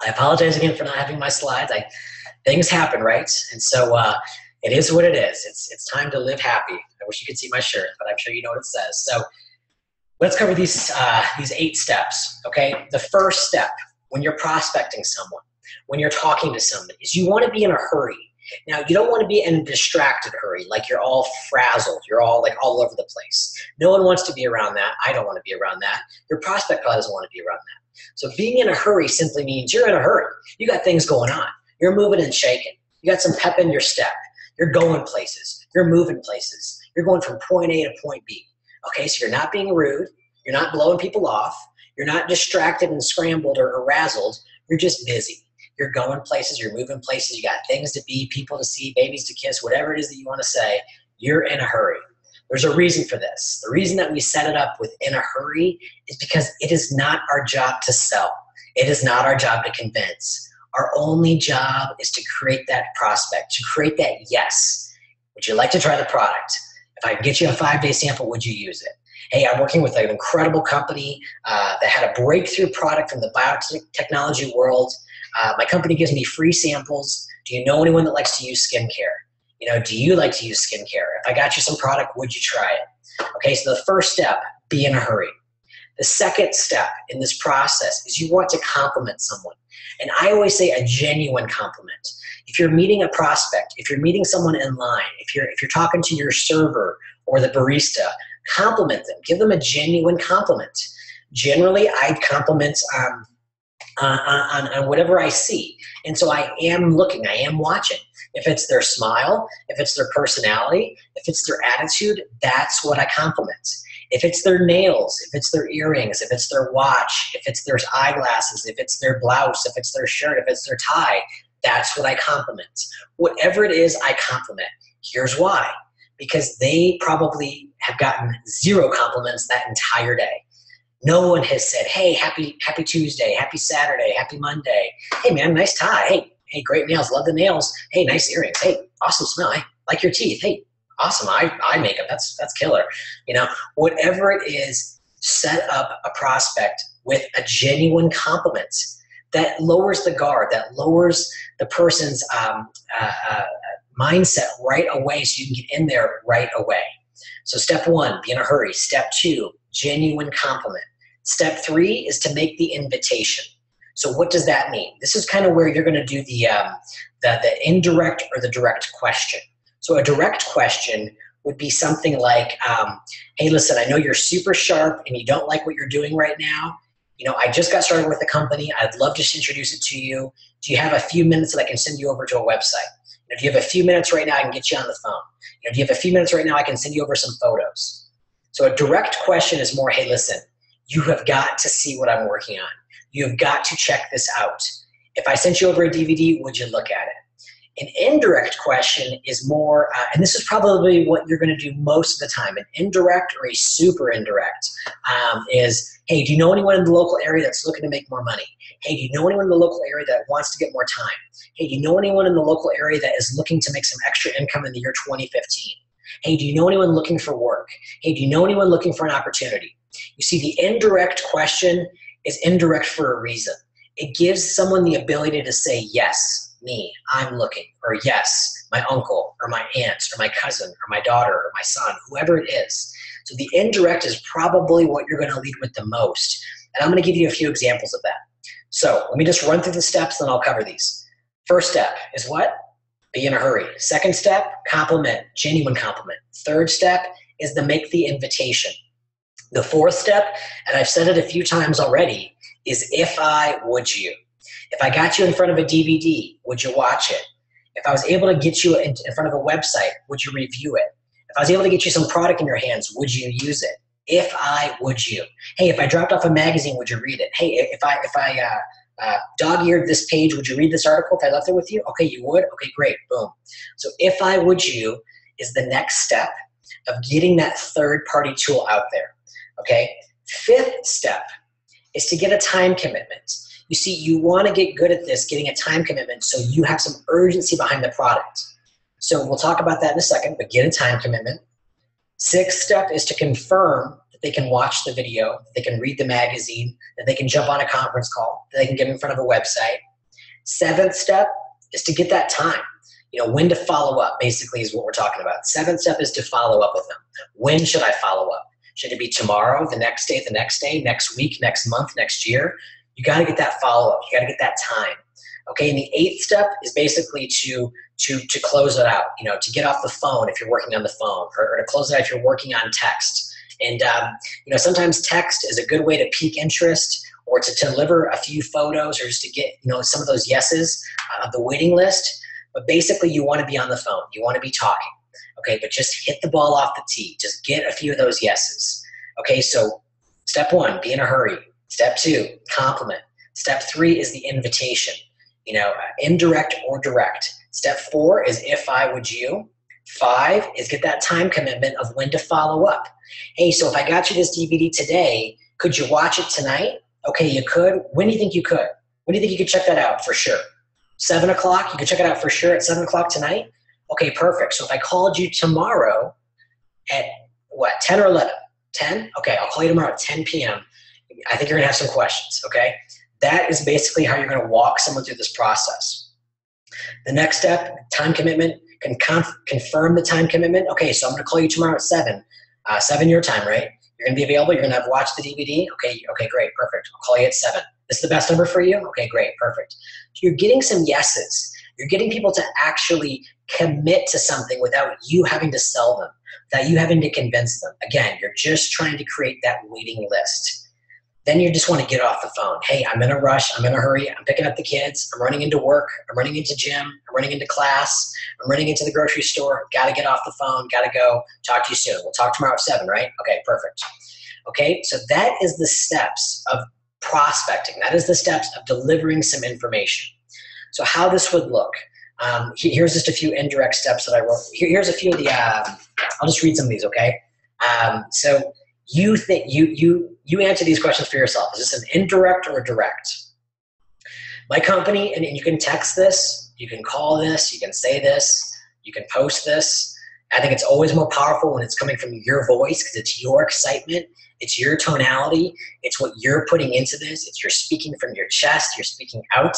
I apologize again for not having my slides. Things happen, right? And so it is what it is. It's time to live happy. I wish you could see my shirt, but I'm sure you know what it says. So let's cover these 8 steps, okay? The first step when you're prospecting someone, when you're talking to somebody, is you want to be in a hurry. Now, you don't want to be in a distracted hurry, like you're all frazzled, you're all like all over the place. No one wants to be around that. I don't want to be around that. Your prospect probably doesn't want to be around that. So being in a hurry simply means you're in a hurry. You got things going on. You're moving and shaking. You got some pep in your step. You're going places. You're moving places. You're going from point A to point B. Okay, so you're not being rude. You're not blowing people off. You're not distracted and scrambled or razzled. You're just busy. You're going places. You're moving places. You got things to be, people to see, babies to kiss, whatever it is that you want to say. You're in a hurry. There's a reason for this. The reason that we set it up with in a hurry is because it is not our job to sell. It is not our job to convince. Our only job is to create that prospect, to create that yes. Would you like to try the product? If I get you a 5-day sample, would you use it? Hey, I'm working with an incredible company that had a breakthrough product from the biotechnology world. My company gives me free samples. Do you know anyone that likes to use skincare? Do you like to use skincare? If I got you some product, would you try it? Okay, so the first step, be in a hurry. The second step in this process is you want to compliment someone. And I always say a genuine compliment. If you're meeting a prospect, if you're meeting someone in line, if you're talking to your server or the barista, compliment them. Give them a genuine compliment. Generally, I compliment on whatever I see. And so I am looking, I am watching. If it's their smile, if it's their personality, if it's their attitude, that's what I compliment. If it's their nails, if it's their earrings, if it's their watch, if it's their eyeglasses, if it's their blouse, if it's their shirt, if it's their tie, that's what I compliment. Whatever it is, I compliment. Here's why. Because they probably have gotten 0 compliments that entire day. No one has said, hey, happy Tuesday, happy Saturday, happy Monday. Hey, man, nice tie. Hey, great nails. Love the nails. Hey, nice earrings. Hey, awesome smell. Hey, like your teeth. Hey, awesome eye makeup. That's killer. Whatever it is, set up a prospect with a genuine compliment that lowers the guard, that lowers the person's mindset right away so you can get in there right away. So step 1, be in a hurry. Step 2, genuine compliment. Step 3 is to make the invitation. So what does that mean? This is kind of where you're going to do the indirect or the direct question. So a direct question would be something like, hey, listen, I know you're super sharp and you don't like what you're doing right now. I just got started with the company. I'd love to just introduce it to you. Do you have a few minutes that I can send you over to a website? Do you have a few minutes right now I can get you on the phone? Do you have a few minutes right now I can send you over some photos? So a direct question is more, hey, listen, you have got to see what I'm working on. You have got to check this out. If I sent you over a DVD, would you look at it? An indirect question is more, and this is probably what you're going to do most of the time, an indirect or a super indirect is, hey, do you know anyone in the local area that's looking to make more money? Hey, do you know anyone in the local area that wants to get more time? Hey, do you know anyone in the local area that is looking to make some extra income in the year 2015? Hey, do you know anyone looking for work? Hey, do you know anyone looking for an opportunity? You see, the indirect question is indirect for a reason. It gives someone the ability to say, yes, me, I'm looking, or yes, my uncle, or my aunt, or my cousin, or my daughter, or my son, whoever it is. So the indirect is probably what you're going to lead with the most. And I'm going to give you a few examples of that. So let me just run through the steps, then I'll cover these. First step is what? Be in a hurry. Second step, compliment, genuine compliment. Third step is to make the invitation. The fourth step, and I've said it a few times already, is if I, would you. If I got you in front of a DVD, would you watch it? If I was able to get you in front of a website, would you review it? If I was able to get you some product in your hands, would you use it? If I, would you. Hey, if I dropped off a magazine, would you read it? Hey, if I dog-eared this page, would you read this article if I left it with you? Okay, you would? Okay, great, boom. So if I, would you is the next step of getting that third-party tool out there, okay? Fifth step is to get a time commitment. You see, you want to get good at this, getting a time commitment, so you have some urgency behind the product. So we'll talk about that in a second, but get a time commitment. Sixth step is to confirm that they can watch the video, that they can read the magazine, that they can jump on a conference call, that they can get in front of a website. Seventh step is to get that time. When to follow up, basically, is what we're talking about. Seventh step is to follow up with them. When should I follow up? Should it be tomorrow, the next day, next week, next month, next year? You got to get that follow-up. You got to get that time. Okay, and the eighth step is basically to close it out, to get off the phone if you're working on the phone, or to close it out if you're working on text. And, sometimes text is a good way to pique interest or to deliver a few photos or just to get, some of those yeses of the waiting list. But basically, you want to be on the phone. You want to be talking. Okay, but just hit the ball off the tee. Just get a few of those yeses. Okay, so step 1, be in a hurry. Step 2, compliment. Step 3 is the invitation, indirect or direct. Step 4 is if I, would you. 5 is get that time commitment of when to follow up. Hey, so if I got you this DVD today, could you watch it tonight? Okay, you could. When do you think you could? When do you think you could check that out for sure? 7 o'clock? You could check it out for sure at 7 o'clock tonight? Okay, perfect. So if I called you tomorrow at 10 or 11? 10? Okay, I'll call you tomorrow at 10 p.m. I think you're going to have some questions, okay? That is basically how you're going to walk someone through this process. The next step, time commitment, confirm the time commitment. Okay, so I'm going to call you tomorrow at 7. 7 your time, right? You're going to be available. You're going to have watched the DVD. Okay, great, perfect. I'll call you at 7. This is the best number for you? Okay, great, perfect. So you're getting some yeses. You're getting people to actually commit to something without you having to sell them, without you having to convince them. Again, you're just trying to create that waiting list. Then you just want to get off the phone. Hey, I'm in a rush. I'm in a hurry. I'm picking up the kids. I'm running into work. I'm running into gym. I'm running into class. I'm running into the grocery store. Got to get off the phone. Got to go. Talk to you soon. We'll talk tomorrow at 7, right? Okay, perfect. Okay, so that is the steps of prospecting. That is the steps of delivering some information. So how this would look. Here's just a few indirect steps that I wrote. Here's a few of the, I'll just read some of these, okay? So you think, you answer these questions for yourself. Is this an indirect or a direct? My company, and you can text this, you can call this, you can say this, you can post this. I think it's always more powerful when it's coming from your voice because it's your excitement, it's your tonality, it's what you're putting into this, it's you're speaking from your chest, you're speaking out,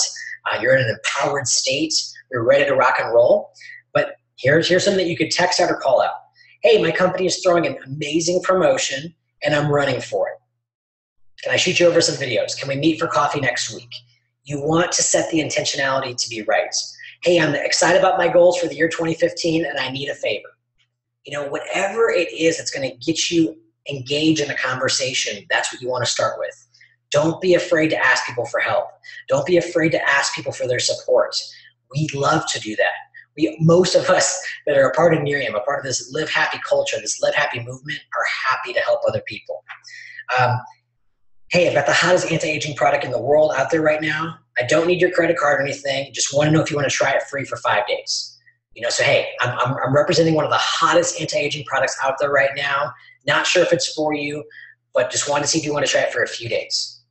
you're in an empowered state, you're ready to rock and roll. But here's something that you could text out or call out. Hey, my company is throwing an amazing promotion and I'm running for it. Can I shoot you over some videos? Can we meet for coffee next week? You want to set the intentionality to be right. Hey, I'm excited about my goals for the year 2015 and I need a favor. Whatever it is that's going to get you engaged in a conversation, that's what you want to start with. Don't be afraid to ask people for help. Don't be afraid to ask people for their support. We love to do that. Most of us that are a part of Nerium, a part of this Live Happy culture, this Live Happy movement, are happy to help other people. Hey, I've got the hottest anti-aging product in the world out there right now. I don't need your credit card or anything. Just want to know if you want to try it free for 5 days. So hey, I'm representing one of the hottest anti-aging products out there right now. Not sure if it's for you, but just wanted to see if you want to try it for a few days.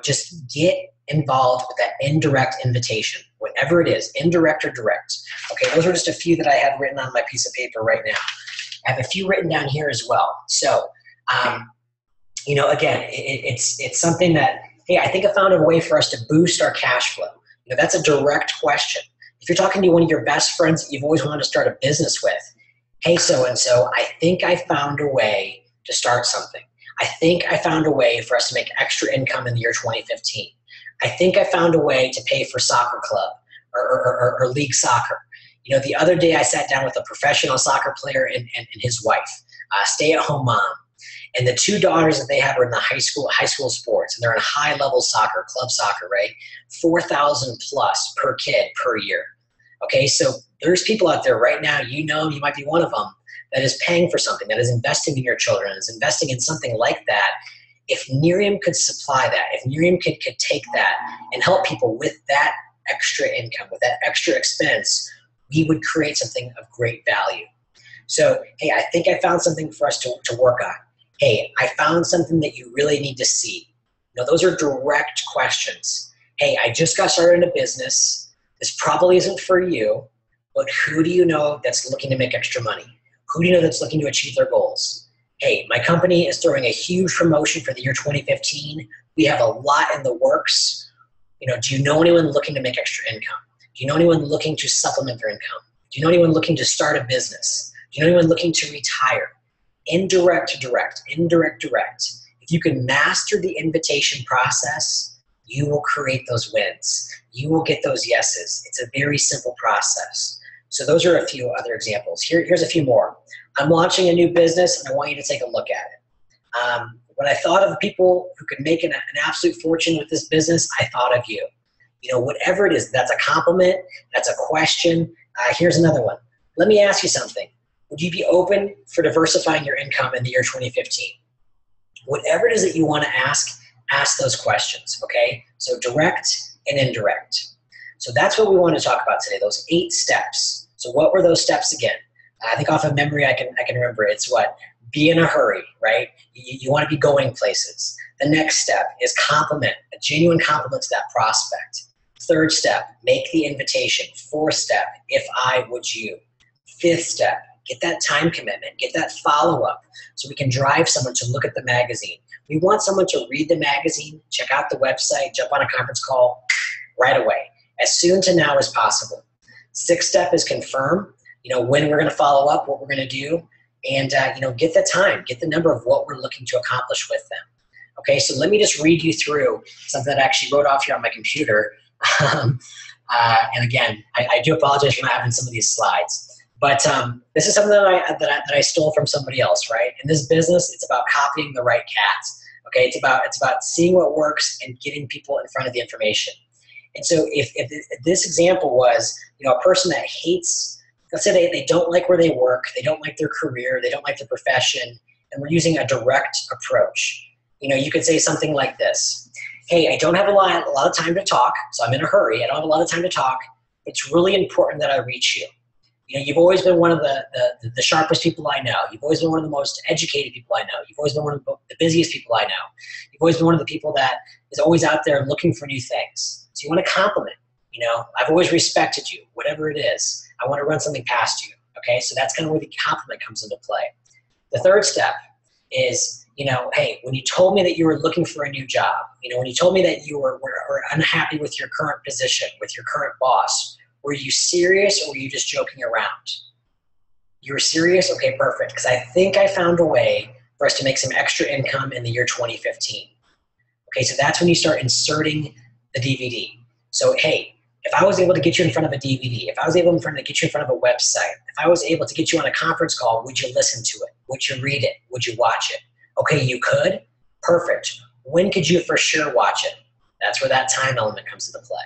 Just get involved with that indirect invitation, whatever it is, indirect or direct. Okay, those are just a few that I have written on my piece of paper right now. I have a few written down here as well. So, again, it's something that, hey, I think I found a way for us to boost our cash flow. That's a direct question. If you're talking to one of your best friends that you've always wanted to start a business with, hey, so-and-so, I think I found a way to start something. I think I found a way for us to make extra income in the year 2015. I think I found a way to pay for soccer club or league soccer. The other day I sat down with a professional soccer player and his wife, stay-at-home mom. And the 2 daughters that they have are in the high school sports, and they're in high-level soccer, club soccer, right? $4,000 plus per kid per year. Okay, so there's people out there right now, you might be one of them, that is paying for something, that is investing in your children, is investing in something like that. If Nerium could supply that, if Nerium could take that and help people with that extra income, with that extra expense, we would create something of great value. So, hey, I think I found something for us to work on. Hey, I found something that you really need to see. Those are direct questions. Hey, I just got started in a business. This probably isn't for you, but who do you know that's looking to make extra money? Who do you know that's looking to achieve their goals? Hey, my company is throwing a huge promotion for the year 2015. We have a lot in the works. Do you know anyone looking to make extra income? Do you know anyone looking to supplement their income? Do you know anyone looking to start a business? Do you know anyone looking to retire? Indirect to direct, indirect, direct. If you can master the invitation process, you will create those wins. You will get those yeses. It's a very simple process. So those are a few other examples. Here's a few more. I'm launching a new business and I want you to take a look at it. When I thought of people who could make an absolute fortune with this business, I thought of you. Whatever it is, that's a compliment, that's a question. Here's another one. Let me ask you something. Would you be open for diversifying your income in the year 2015? Whatever it is that you want to ask those questions, okay? So direct and indirect. So that's what we want to talk about today, those 8 steps. So what were those steps again? I think off of memory I can remember. It's what? Be in a hurry, right? You want to be going places. The next step is compliment, a genuine compliment to that prospect. 3rd step, make the invitation. 4th step, if I, would you. 5th step, get that time commitment, get that follow-up so we can drive someone to look at the magazine. We want someone to read the magazine, check out the website, jump on a conference call right away, as soon to now as possible. 6th step is confirm, when we're going to follow up, what we're going to do, and get the time, get the number of what we're looking to accomplish with them. Okay, so let me just read you through something that I actually wrote off here on my computer. And again, I do apologize for not having some of these slides. But this is something that I stole from somebody else, right? In this business, it's about copying the right cat. Okay, it's about seeing what works and getting people in front of the information. And so if this example was, a person that hates, let's say they don't like where they work, they don't like their career, they don't like their profession, and we're using a direct approach. You could say something like this: hey, I don't have a lot of time to talk, so I'm in a hurry. I don't have a lot of time to talk. It's really important that I reach you. You've always been one of the sharpest people I know. You've always been one of the most educated people I know. You've always been one of the busiest people I know. You've always been one of the people that is always out there looking for new things. So you want to compliment. I've always respected you, whatever it is. I want to run something past you. Okay, so that's kind of where the compliment comes into play. The 3rd step is, hey, when you told me that you were looking for a new job, when you told me that you were unhappy with your current position, with your current boss, were you serious or were you just joking around? You were serious? Okay, perfect. Because I think I found a way for us to make some extra income in the year 2015. Okay, so that's when you start inserting the DVD. So, hey, if I was able to get you in front of a DVD, if I was able to get you in front of a website, if I was able to get you on a conference call, would you listen to it? Would you read it? Would you watch it? Okay, you could? Perfect. When could you for sure watch it? That's where that time element comes into play.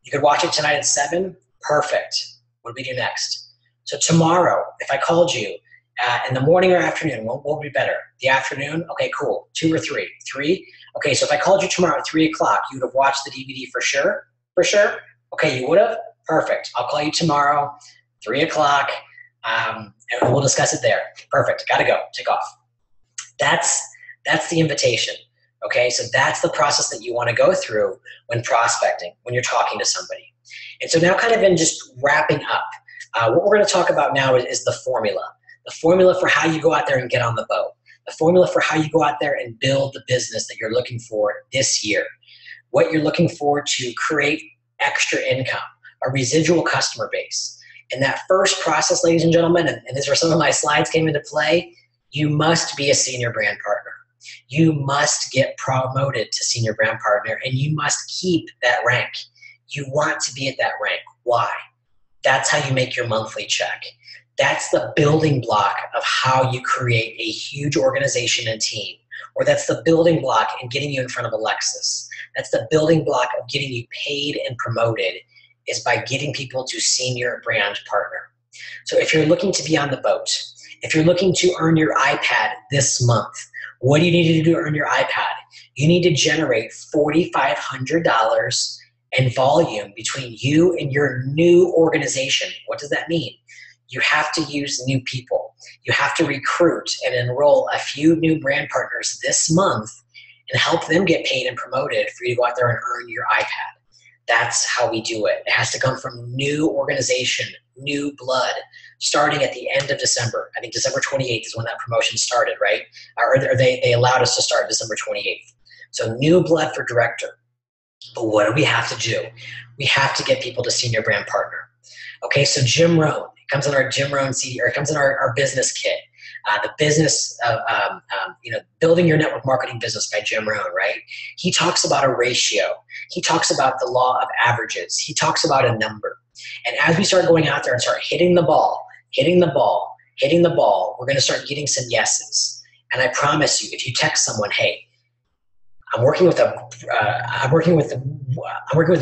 You could watch it tonight at 7. Perfect. What do we do next? So tomorrow, if I called you in the morning or afternoon, what would be better? The afternoon? Okay, cool. 2 or 3? 3? Okay, so if I called you tomorrow at 3 o'clock, you would have watched the DVD for sure? For sure? Okay, you would have? Perfect. I'll call you tomorrow, 3 o'clock, and we'll discuss it there. Perfect. Gotta go. Take off. That's the invitation. Okay, so that's the process that you want to go through when prospecting, when you're talking to somebody. And so now kind of in just wrapping up, what we're going to talk about now is the formula. The formula for how you go out there and get on the boat. The formula for how you go out there and build the business that you're looking for this year. What you're looking for to create extra income, a residual customer base. And that first process, ladies and gentlemen, and this is where some of my slides came into play, you must be a senior brand partner. You must get promoted to senior brand partner, and you must keep that rank. You want to be at that rank. Why? That's how you make your monthly check. That's the building block of how you create a huge organization and team. Or that's the building block in getting you in front of Alexis. That's the building block of getting you paid and promoted, is by getting people to senior brand partner. So if you're looking to be on the boat, if you're looking to earn your iPad this month, what do you need to do to earn your iPad? You need to generate $4,500 in volume between you and your new organization. What does that mean? You have to use new people. You have to recruit and enroll a few new brand partners this month and help them get paid and promoted for you to go out there and earn your iPad. That's how we do it. It has to come from new organization, new blood, starting at the end of December. I think December 28th is when that promotion started, right? Or they allowed us to start December 28th. So new blood for director. But what do we have to do? We have to get people to senior brand partner. Okay, so Jim Rohn, it comes in our Jim Rohn CD, or it comes in our business kit. The business of building your network marketing business by Jim Rohn, right? He talks about a ratio. He talks about the law of averages. He talks about a number. And as we start going out there and start hitting the ball, we're going to start getting some yeses. And I promise you, if you text someone, hey, I'm working with an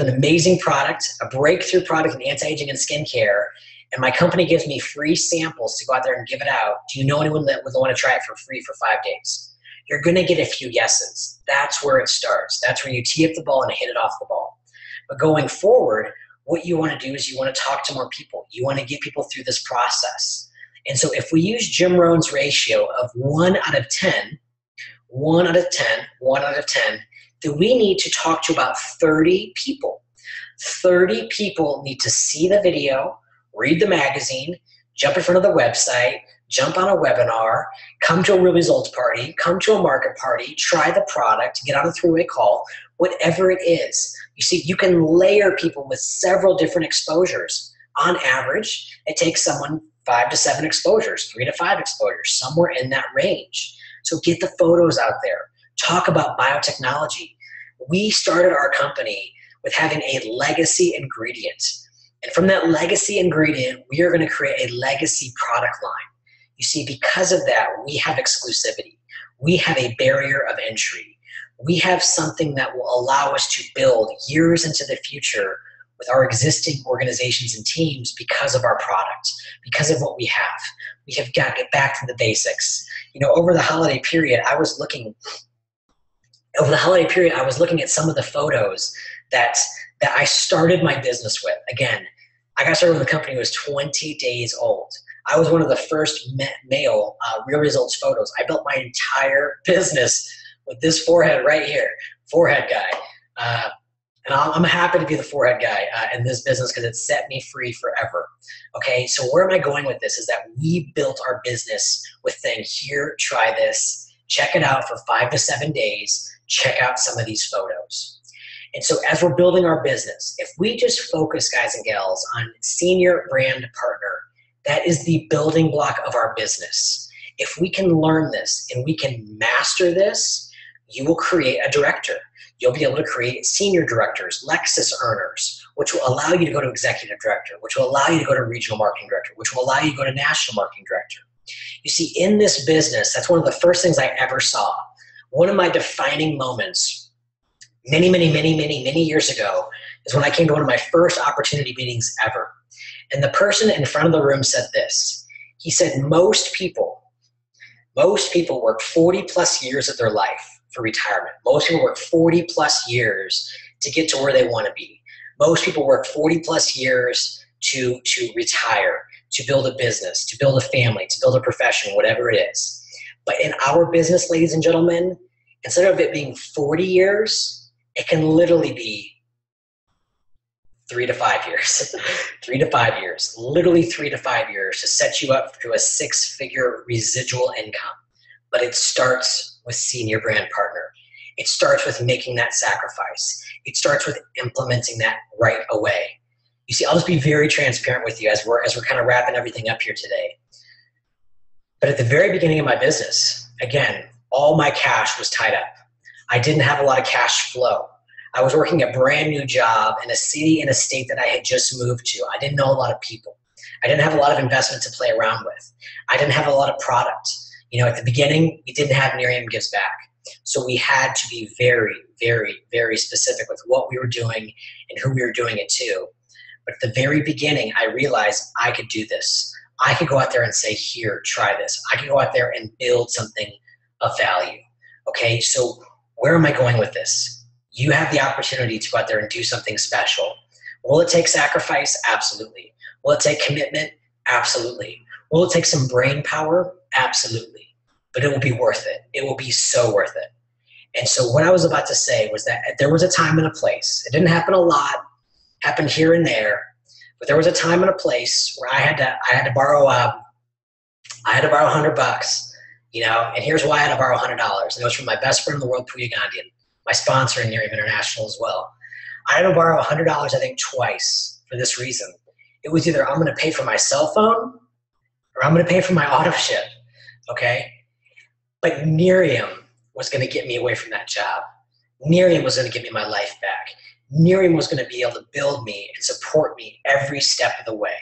amazing product, a breakthrough product in anti-aging and skincare, and my company gives me free samples to go out there and give it out, do you know anyone that would want to try it for free for 5 days? You're going to get a few yeses. That's where it starts. That's where you tee up the ball and hit it off the ball. But going forward, what you want to do is you want to talk to more people. You want to get people through this process. And so if we use Jim Rohn's ratio of 1 out of 10, 1 out of 10, 1 out of 10, then we need to talk to about 30 people. 30 people need to see the video, read the magazine, jump in front of the website, jump on a webinar, come to a real results party, come to a market party, try the product, get on a three-way call, whatever it is. You see, you can layer people with several different exposures. On average, it takes someone 5 to 7 exposures, 3 to 5 exposures, somewhere in that range. So get the photos out there. Talk about biotechnology. We started our company with having a legacy ingredient. And from that legacy ingredient, we are going to create a legacy product line. You see, because of that, we have exclusivity. We have a barrier of entry. We have something that will allow us to build years into the future with our existing organizations and teams because of our product, because of what we have. We have got to get back to the basics. You know, over the holiday period, I was looking at some of the photos that I started my business with. Again, I got started when the company was 20 days old. I was one of the first male Real Results photos. I built my entire business with this forehead right here, forehead guy. And I'm happy to be the forehead guy in this business because it set me free forever. Okay, so where am I going with this is that we built our business with saying, here, try this, check it out for 5 to 7 days, check out some of these photos. And so as we're building our business, if we just focus, guys and gals, on senior brand partner, that is the building block of our business. If we can learn this and we can master this, you will create a director. You'll be able to create senior directors, Lexus earners, which will allow you to go to executive director, which will allow you to go to regional marketing director, which will allow you to go to national marketing director. You see, in this business, that's one of the first things I ever saw. One of my defining moments many years ago is when I came to one of my first opportunity meetings ever. And the person in front of the room said this. He said, most people work 40 plus years of their life for retirement. Most people work 40 plus years to get to where they want to be. Most people work 40 plus years to retire, to build a business, to build a family, to build a profession, whatever it is. But in our business, ladies and gentlemen, instead of it being 40 years, it can literally be 3 to 5 years. 3 to 5 years, literally 3 to 5 years to set you up to a 6-figure residual income. But it starts with senior brand partner. It starts with making that sacrifice. It starts with implementing that right away. You see, I'll just be very transparent with you as we're kind of wrapping everything up here today. But at the very beginning of my business, again, all my cash was tied up. I didn't have a lot of cash flow. I was working a brand new job in a city and a state that I had just moved to. I didn't know a lot of people. I didn't have a lot of investment to play around with. I didn't have a lot of product. You know, at the beginning, we didn't have Miriam Gives Back. So we had to be very specific with what we were doing and who we were doing it to. But at the very beginning, I realized I could do this. I could go out there and say, here, try this. I could go out there and build something of value. Okay, so where am I going with this? You have the opportunity to go out there and do something special. Will it take sacrifice? Absolutely. Will it take commitment? Absolutely. Will it take some brain power? Absolutely. But it will be worth it. It will be so worth it. And so what I was about to say was that there was a time and a place. It didn't happen a lot, happened here and there, but there was a time and a place where I had to borrow $100, you know, and here's why I had to borrow $100. And it was from my best friend in the world, Puya Gandhian, my sponsor in Miriam International as well. I had to borrow $100, I think, twice for this reason. It was either I'm going to pay for my cell phone or I'm going to pay for my auto ship, okay? But Miriam was going to get me away from that job. Miriam was going to give me my life back. Miriam was going to be able to build me and support me every step of the way.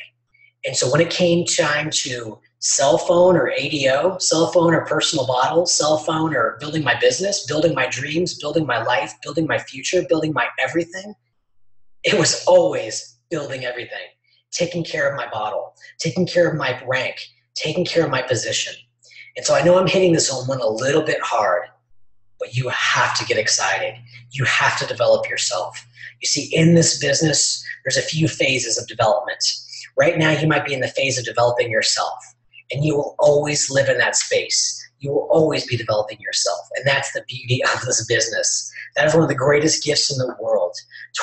And so when it came time to cell phone or ADO, cell phone or personal bottle, cell phone or building my business, building my dreams, building my life, building my future, building my everything, it was always building everything. taking care of my bottle, taking care of my rank, taking care of my position. And so I know I'm hitting this home run a little bit hard, but you have to get excited. You have to develop yourself. You see, in this business, there's a few phases of development. Right now, you might be in the phase of developing yourself, and you will always live in that space. You will always be developing yourself, and that's the beauty of this business. That is one of the greatest gifts in the world.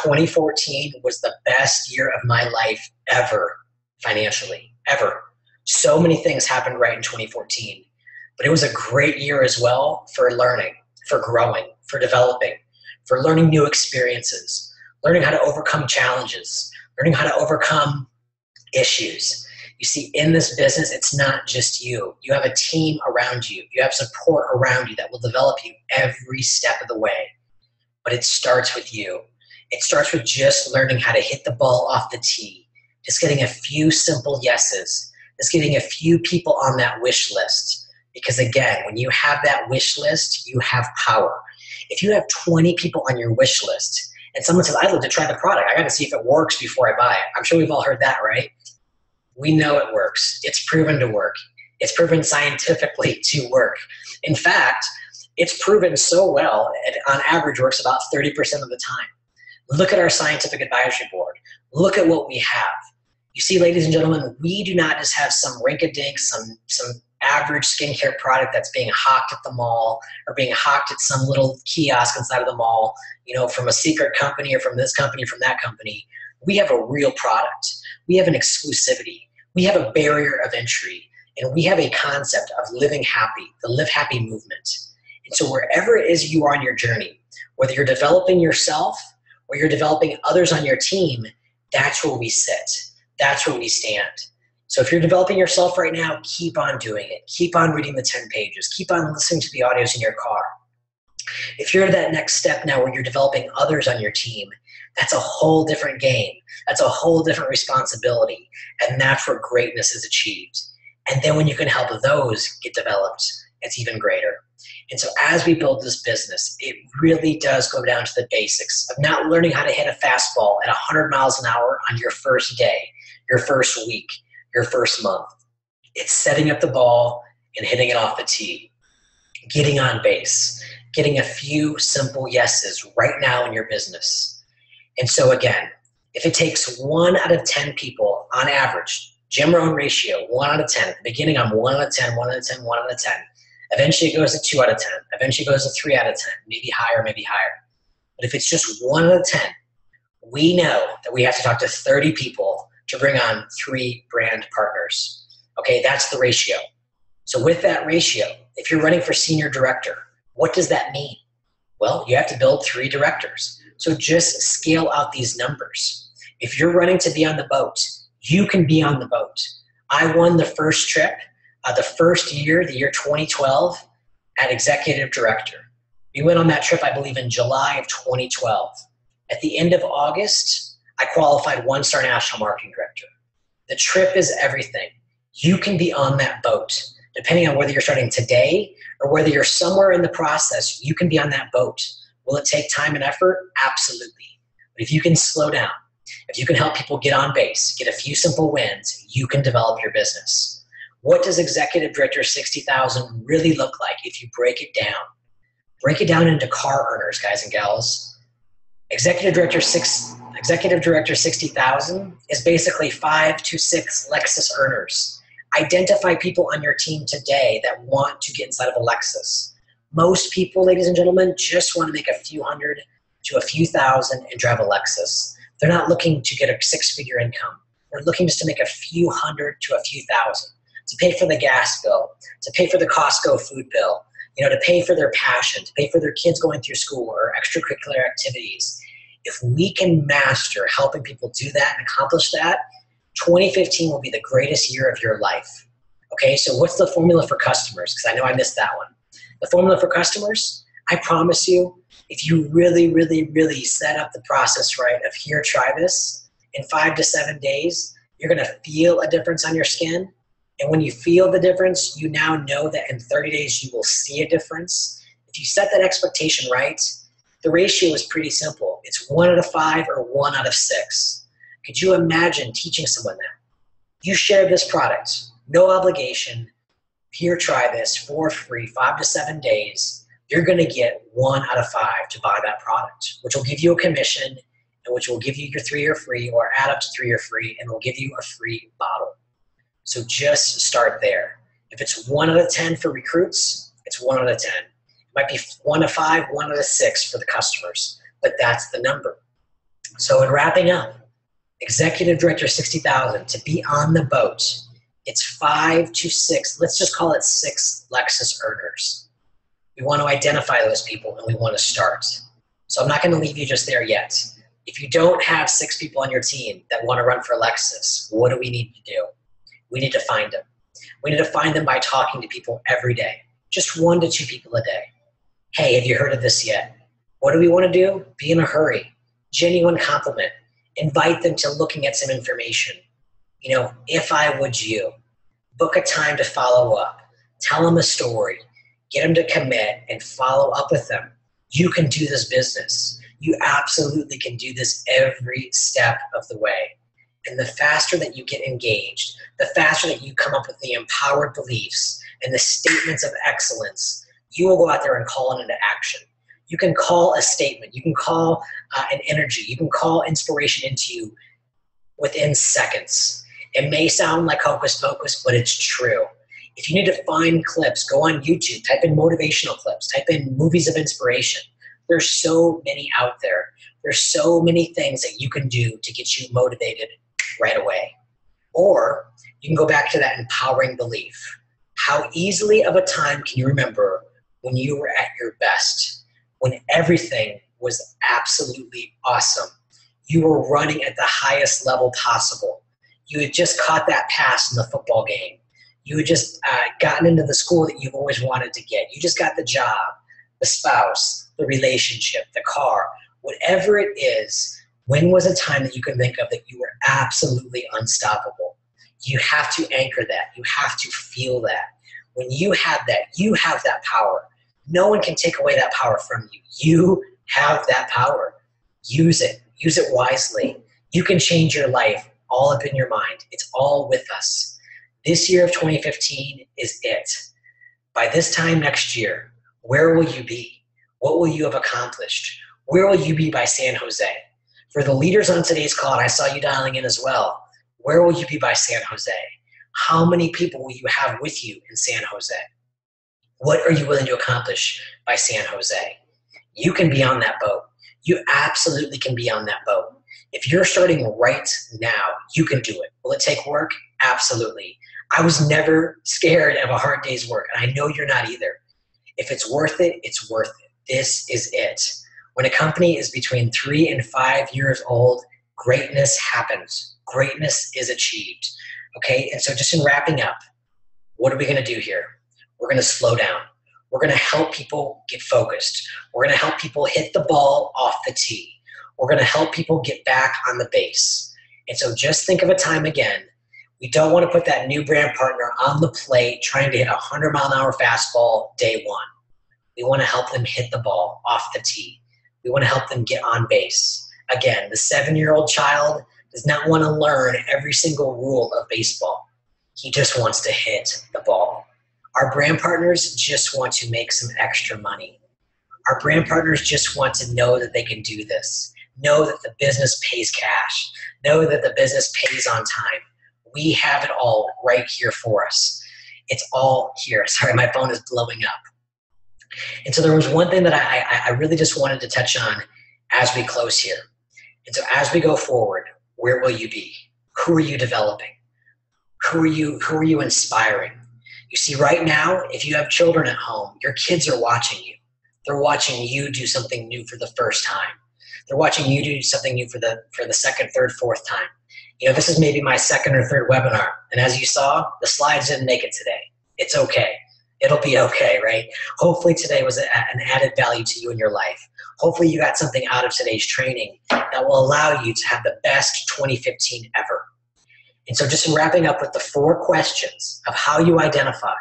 2014 was the best year of my life ever, financially, ever. So many things happened right in 2014, but it was a great year as well for learning, for growing, for developing, for learning new experiences, learning how to overcome challenges, learning how to overcome issues. You see, in this business, it's not just you. You have a team around you. You have support around you that will develop you every step of the way. But it starts with you. It starts with just learning how to hit the ball off the tee, just getting a few simple yeses, just getting a few people on that wish list. Because again, when you have that wish list, you have power. If you have 20 people on your wish list and someone says, I'd love to try the product, I got to see if it works before I buy it. I'm sure we've all heard that, right? We know it works. It's proven to work. It's proven scientifically to work. In fact, it's proven so well, it on average works about 30% of the time. Look at our scientific advisory board. Look at what we have. You see, ladies and gentlemen, we do not just have some rink-a-dink, some average skincare product that's being hawked at the mall or being hawked at some little kiosk inside of the mall, you know, from a secret company or from this company or from that company. We have a real product. We have an exclusivity. We have a barrier of entry, and we have a concept of living happy, the Live Happy movement. And so wherever it is you are on your journey, whether you're developing yourself or you're developing others on your team, that's where we sit. That's where we stand. So if you're developing yourself right now, keep on doing it. Keep on reading the 10 pages. Keep on listening to the audios in your car. If you're at that next step now where you're developing others on your team, that's a whole different game. That's a whole different responsibility. And that's where greatness is achieved. And then when you can help those get developed, it's even greater. And so as we build this business, it really does go down to the basics of not learning how to hit a fastball at 100 miles an hour on your first day, your first week, your first month. It's setting up the ball and hitting it off the tee, getting on base, getting a few simple yeses right now in your business. And so again, if it takes 1 out of 10 people on average, Jim Rohn ratio, 1 out of 10. At the beginning, I'm 1 out of 10, 1 out of 10, 1 out of 10. Eventually it goes to 2 out of 10. Eventually it goes to 3 out of 10, maybe higher, maybe higher. But if it's just 1 out of 10, we know that we have to talk to 30 people to bring on 3 brand partners. Okay, that's the ratio. So with that ratio, if you're running for senior director, what does that mean? Well, you have to build 3 directors. So just scale out these numbers. If you're running to be on the boat, you can be on the boat. I won the first trip, the first year, the year 2012, at executive director. We went on that trip, I believe, in July of 2012. At the end of August, I qualified 1-star national marketing director. The trip is everything. You can be on that boat. Depending on whether you're starting today or whether you're somewhere in the process, you can be on that boat. Will it take time and effort? Absolutely. But if you can slow down, if you can help people get on base, get a few simple wins, you can develop your business. What does Executive Director 60,000 really look like if you break it down? Break it down into car earners, guys and gals. Executive Director 60,000 is basically 5 to 6 Lexus earners. Identify people on your team today that want to get inside of a Lexus. Most people, ladies and gentlemen, just want to make a few hundred to a few thousand and drive a Lexus. They're not looking to get a 6-figure income. They're looking just to make a few hundred to a few thousand, to pay for the gas bill, to pay for the Costco food bill, to pay for their passion, to pay for their kids going through school or extracurricular activities. If we can master helping people do that and accomplish that, 2015 will be the greatest year of your life. Okay, so what's the formula for customers? Because I know I missed that one. The formula for customers, I promise you, if you really, really, really set up the process right of here, try this, in 5 to 7 days, you're going to feel a difference on your skin. And when you feel the difference, you now know that in 30 days you will see a difference. If you set that expectation right, the ratio is pretty simple. It's 1 out of 5 or 1 out of 6. Could you imagine teaching someone that? You share this product, no obligation. Here, try this for free, 5 to 7 days. You're going to get 1 out of 5 to buy that product, which will give you a commission and which will give you your 3-year free or add up to 3-year free and will give you a free bottle. So just start there. If it's 1 out of 10 for recruits, it's 1 out of 10. It might be 1 out of 5, 1 out of 6 for the customers, but that's the number. So in wrapping up, Executive Director 60,000 to be on the boat, it's 5 to 6, let's just call it 6 Lexus earners. We want to identify those people and we want to start. So I'm not going to leave you just there yet. If you don't have 6 people on your team that want to run for Lexus, what do we need to do? We need to find them. We need to find them by talking to people every day, just 1 to 2 people a day. Hey, have you heard of this yet? What do we want to do? Be in a hurry. Genuine compliment. Invite them to looking at some information. You know, if I would you. Book a time to follow up. Tell them a story. Get them to commit and follow up with them. You can do this business. You absolutely can do this every step of the way. And the faster that you get engaged, the faster that you come up with the empowered beliefs and the statements of excellence, you will go out there and call it into action. You can call a statement. You can call an energy. You can call inspiration into you within seconds. It may sound like hocus pocus, but it's true. If you need to find clips, go on YouTube, type in motivational clips, type in movies of inspiration. There's so many out there. There's so many things that you can do to get you motivated right away. Or you can go back to that empowering belief. How easily of a time can you remember when you were at your best, when everything was absolutely awesome? You were running at the highest level possible. You had just caught that pass in the football game. You had just gotten into the school that you've always wanted to get. You just got the job, the spouse, the relationship, the car, whatever it is. When was a time that you can think of that you were absolutely unstoppable? You have to anchor that. You have to feel that. When you have that power. No one can take away that power from you. You have that power. Use it. Use it wisely. You can change your life all up in your mind. It's all with us. This year of 2015 is it. By this time next year, where will you be? What will you have accomplished? Where will you be by San Jose? For the leaders on today's call, and I saw you dialing in as well, where will you be by San Jose? How many people will you have with you in San Jose? What are you willing to accomplish by San Jose? You can be on that boat. You absolutely can be on that boat. If you're starting right now, you can do it. Will it take work? Absolutely. I was never scared of a hard day's work, and I know you're not either. If it's worth it, it's worth it. This is it. When a company is between 3 and 5 years old, greatness happens. Greatness is achieved. Okay, and so just in wrapping up, what are we going to do here? We're going to slow down. We're going to help people get focused. We're going to help people hit the ball off the tee. We're going to help people get back on the base. And so just think of a time again. We don't want to put that new brand partner on the plate trying to hit a 100-mile-an-hour fastball day one. We want to help them hit the ball off the tee. We want to help them get on base. Again, the 7-year-old child does not want to learn every single rule of baseball. He just wants to hit the ball. Our brand partners just want to make some extra money. Our brand partners just want to know that they can do this. Know that the business pays cash. Know that the business pays on time. We have it all right here for us. It's all here. Sorry, my phone is blowing up. And so there was one thing that I really just wanted to touch on as we close here. And so as we go forward, where will you be? Who are you developing? Who are you inspiring? You see, right now, if you have children at home, your kids are watching you. They're watching you do something new for the first time. They're watching you do something new for the second, third, fourth time. You know, this is maybe my second or third webinar. And as you saw, the slides didn't make it today. It's okay. It'll be okay, right? Hopefully today was an added value to you in your life. Hopefully you got something out of today's training that will allow you to have the best 2015 ever. And so just in wrapping up with the 4 questions of how you identify,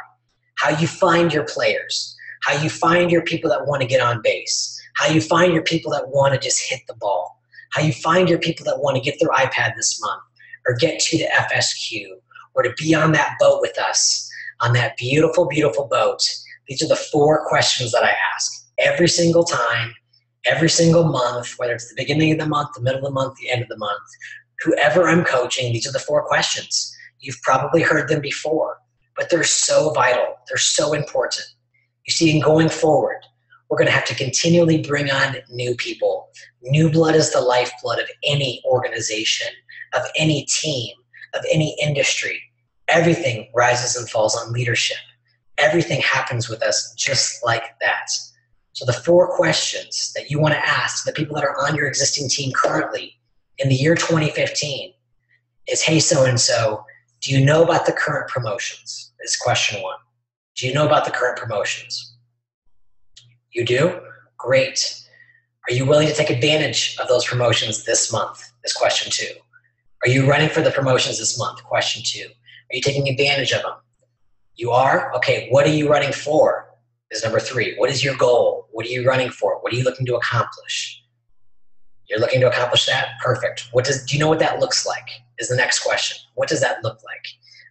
how you find your players, how you find your people that want to get on base, how you find your people that want to just hit the ball, how you find your people that want to get their iPad this month or get to the FSQ or to be on that boat with us, on that beautiful, beautiful boat. These are the 4 questions that I ask every single time, every single month, whether it's the beginning of the month, the middle of the month, the end of the month. Whoever I'm coaching, these are the 4 questions. You've probably heard them before, but they're so vital. They're so important. You see, in going forward, we're going to have to continually bring on new people. New blood is the lifeblood of any organization, of any team, of any industry. Everything rises and falls on leadership. Everything happens with us just like that. So the 4 questions that you want to ask the people that are on your existing team currently in the year 2015 is, hey, so-and-so, do you know about the current promotions? Is question 1. Do you know about the current promotions? You do? Great. Are you willing to take advantage of those promotions this month? Is question 2. Are you running for the promotions this month? Question 2. Are you taking advantage of them? You are? Okay, what are you running for? Is number 3. What is your goal? What are you running for? What are you looking to accomplish? You're looking to accomplish that? Perfect. Do you know what that looks like? Is the next question. What does that look like?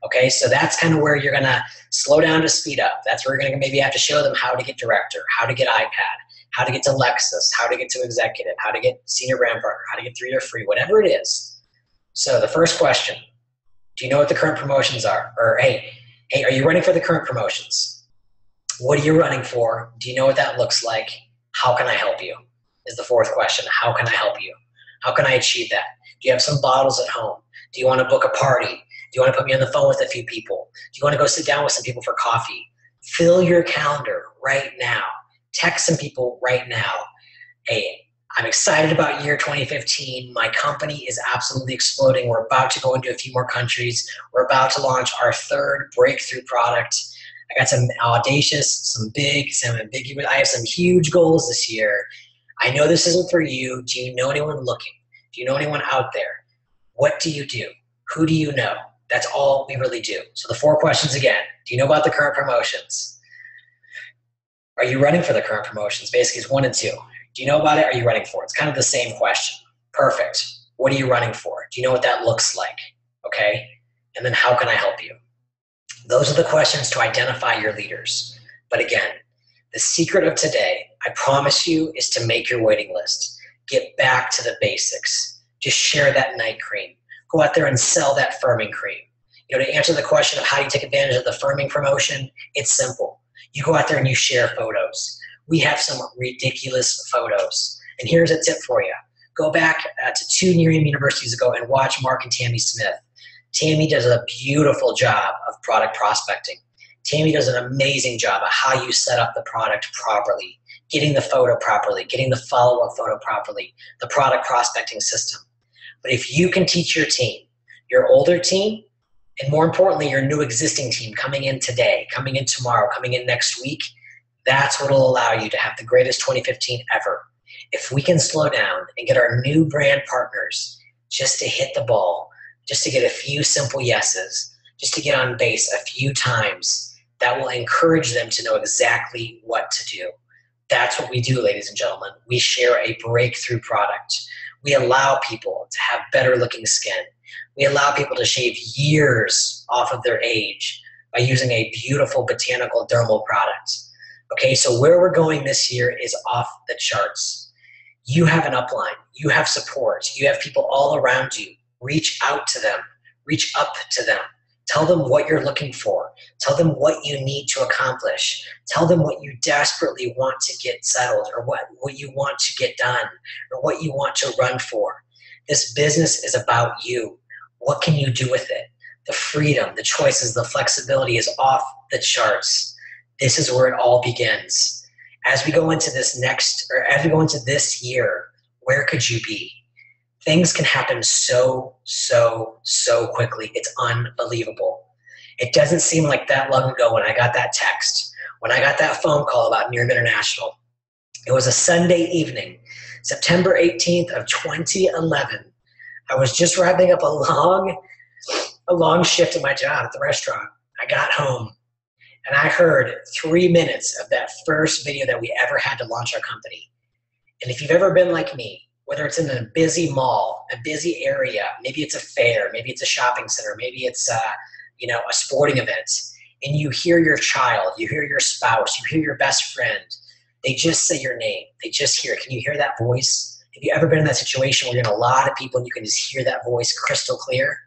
Okay, so that's kind of where you're gonna slow down to speed up. That's where you're gonna maybe have to show them how to get director, how to get iPad, how to get to Lexus, how to get to executive, how to get senior brand partner, how to get 3-year free, whatever it is. So the first question, do you know what the current promotions are? Or hey, are you running for the current promotions? What are you running for? Do you know what that looks like? How can I help you? Is the 4th question. How can I help you? How can I achieve that? Do you have some bottles at home? Do you want to book a party? Do you want to put me on the phone with a few people? Do you want to go sit down with some people for coffee? Fill your calendar right now. Text some people right now. Hey, I'm excited about year 2015. My company is absolutely exploding. We're about to go into a few more countries. We're about to launch our 3rd breakthrough product. I got some audacious, some big, some ambiguous. I have some huge goals this year. I know this isn't for you. Do you know anyone looking? Do you know anyone out there? What do you do? Who do you know? That's all we really do. So the 4 questions again. Do you know about the current promotions? Are you running for the current promotions? Basically, it's 1 and 2. Do you know about it? Are you running for it? It's kind of the same question. Perfect. What are you running for? Do you know what that looks like? Okay. And then how can I help you? Those are the questions to identify your leaders. But again, the secret of today, I promise you, is to make your waiting list. Get back to the basics. Just share that night cream. Go out there and sell that firming cream. You know, to answer the question of how do you take advantage of the firming promotion, it's simple. You go out there and you share photos. We have some ridiculous photos. And here's a tip for you. Go back to 2 Nearium universities ago and watch Mark and Tammy Smith. Tammy does a beautiful job of product prospecting. Tammy does an amazing job of how you set up the product properly, getting the photo properly, getting the follow-up photo properly, the product prospecting system. But if you can teach your team, your older team, and more importantly, your new existing team coming in today, coming in tomorrow, coming in next week, that's what will allow you to have the greatest 2015 ever. If we can slow down and get our new brand partners just to hit the ball, just to get a few simple yeses, just to get on base a few times, that will encourage them to know exactly what to do. That's what we do, ladies and gentlemen. We share a breakthrough product. We allow people to have better looking skin. We allow people to shave years off of their age by using a beautiful botanical dermal product. Okay, so where we're going this year is off the charts. You have an upline. You have support. You have people all around you. Reach out to them. Reach up to them. Tell them what you're looking for. Tell them what you need to accomplish. Tell them what you desperately want to get settled, or what you want to get done, or what you want to run for. This business is about you. What can you do with it? The freedom, the choices, the flexibility is off the charts. This is where it all begins. As we go into this year, where could you be? Things can happen so quickly. It's unbelievable. It doesn't seem like that long ago when I got that text, when I got that phone call about Nearium International. It was a Sunday evening, September 18th of 2011. I was just wrapping up a long shift at my job at the restaurant. I got home and I heard 3 minutes of that first video that we ever had to launch our company. And if you've ever been like me, whether it's in a busy mall, a busy area, maybe it's a fair, maybe it's a shopping center, maybe it's you know, a sporting event, and you hear your child, you hear your spouse, you hear your best friend, they just say your name, they just hear it. Can you hear that voice? Have you ever been in that situation where you're in a lot of people and you can just hear that voice crystal clear?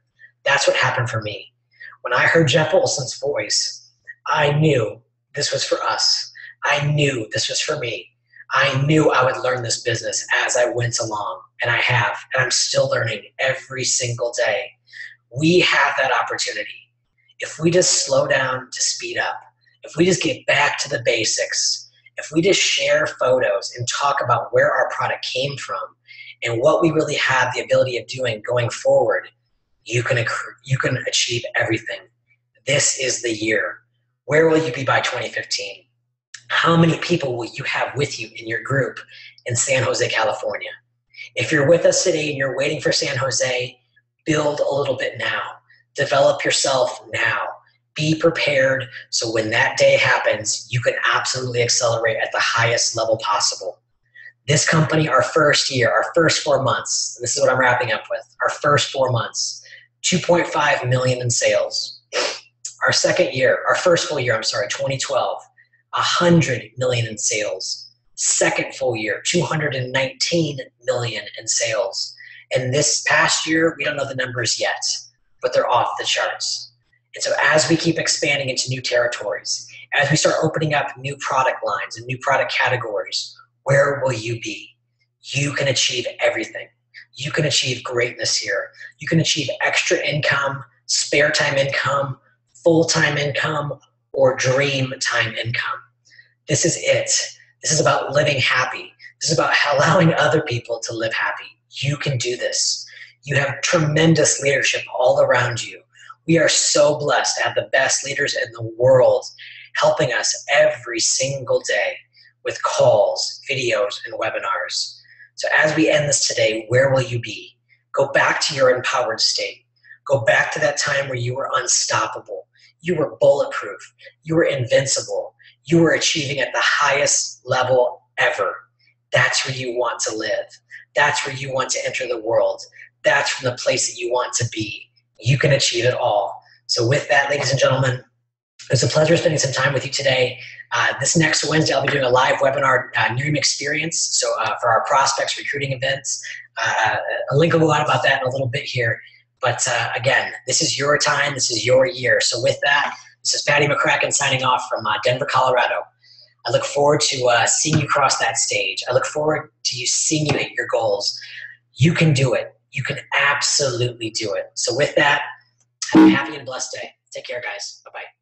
That's what happened for me. When I heard Jeff Olson's voice, I knew this was for us. I knew this was for me. I knew I would learn this business as I went along, and I have, and I'm still learning every single day. We have that opportunity. If we just slow down to speed up, if we just get back to the basics, if we just share photos and talk about where our product came from and what we really have the ability of doing going forward, you can achieve everything. This is the year. Where will you be by 2015? How many people will you have with you in your group in San Jose, California? If you're with us today and you're waiting for San Jose, build a little bit now. Develop yourself now. Be prepared so when that day happens, you can absolutely accelerate at the highest level possible. This company, our first year, our first 4 months, and this is what I'm wrapping up with, our first 4 months, 2.5 million in sales. Our second year, our first full year, 2012, 100 million in sales. Second full year, 219 million in sales. And this past year, we don't know the numbers yet, but they're off the charts. And so as we keep expanding into new territories, as we start opening up new product lines and new product categories, where will you be? You can achieve everything. You can achieve greatness here. You can achieve extra income, spare time income, full-time income, or dream time income. This is it. This is about living happy. This is about allowing other people to live happy. You can do this. You have tremendous leadership all around you. We are so blessed to have the best leaders in the world helping us every single day with calls, videos, and webinars. So as we end this today, where will you be? Go back to your empowered state. Go back to that time where you were unstoppable. You were bulletproof. You were invincible. You were achieving at the highest level ever. That's where you want to live. That's where you want to enter the world. That's from the place that you want to be. You can achieve it all. So with that, ladies and gentlemen, it was a pleasure spending some time with you today. This next Wednesday, I'll be doing a live webinar, Near Experience. So for our prospects recruiting events, a link will go out about that in a little bit here. But again, this is your time. This is your year. So with that, this is Paddy McCracken signing off from Denver, Colorado. I look forward to seeing you cross that stage. I look forward to seeing you hit your goals. You can do it. You can absolutely do it. So with that, have a happy and blessed day. Take care, guys. Bye-bye.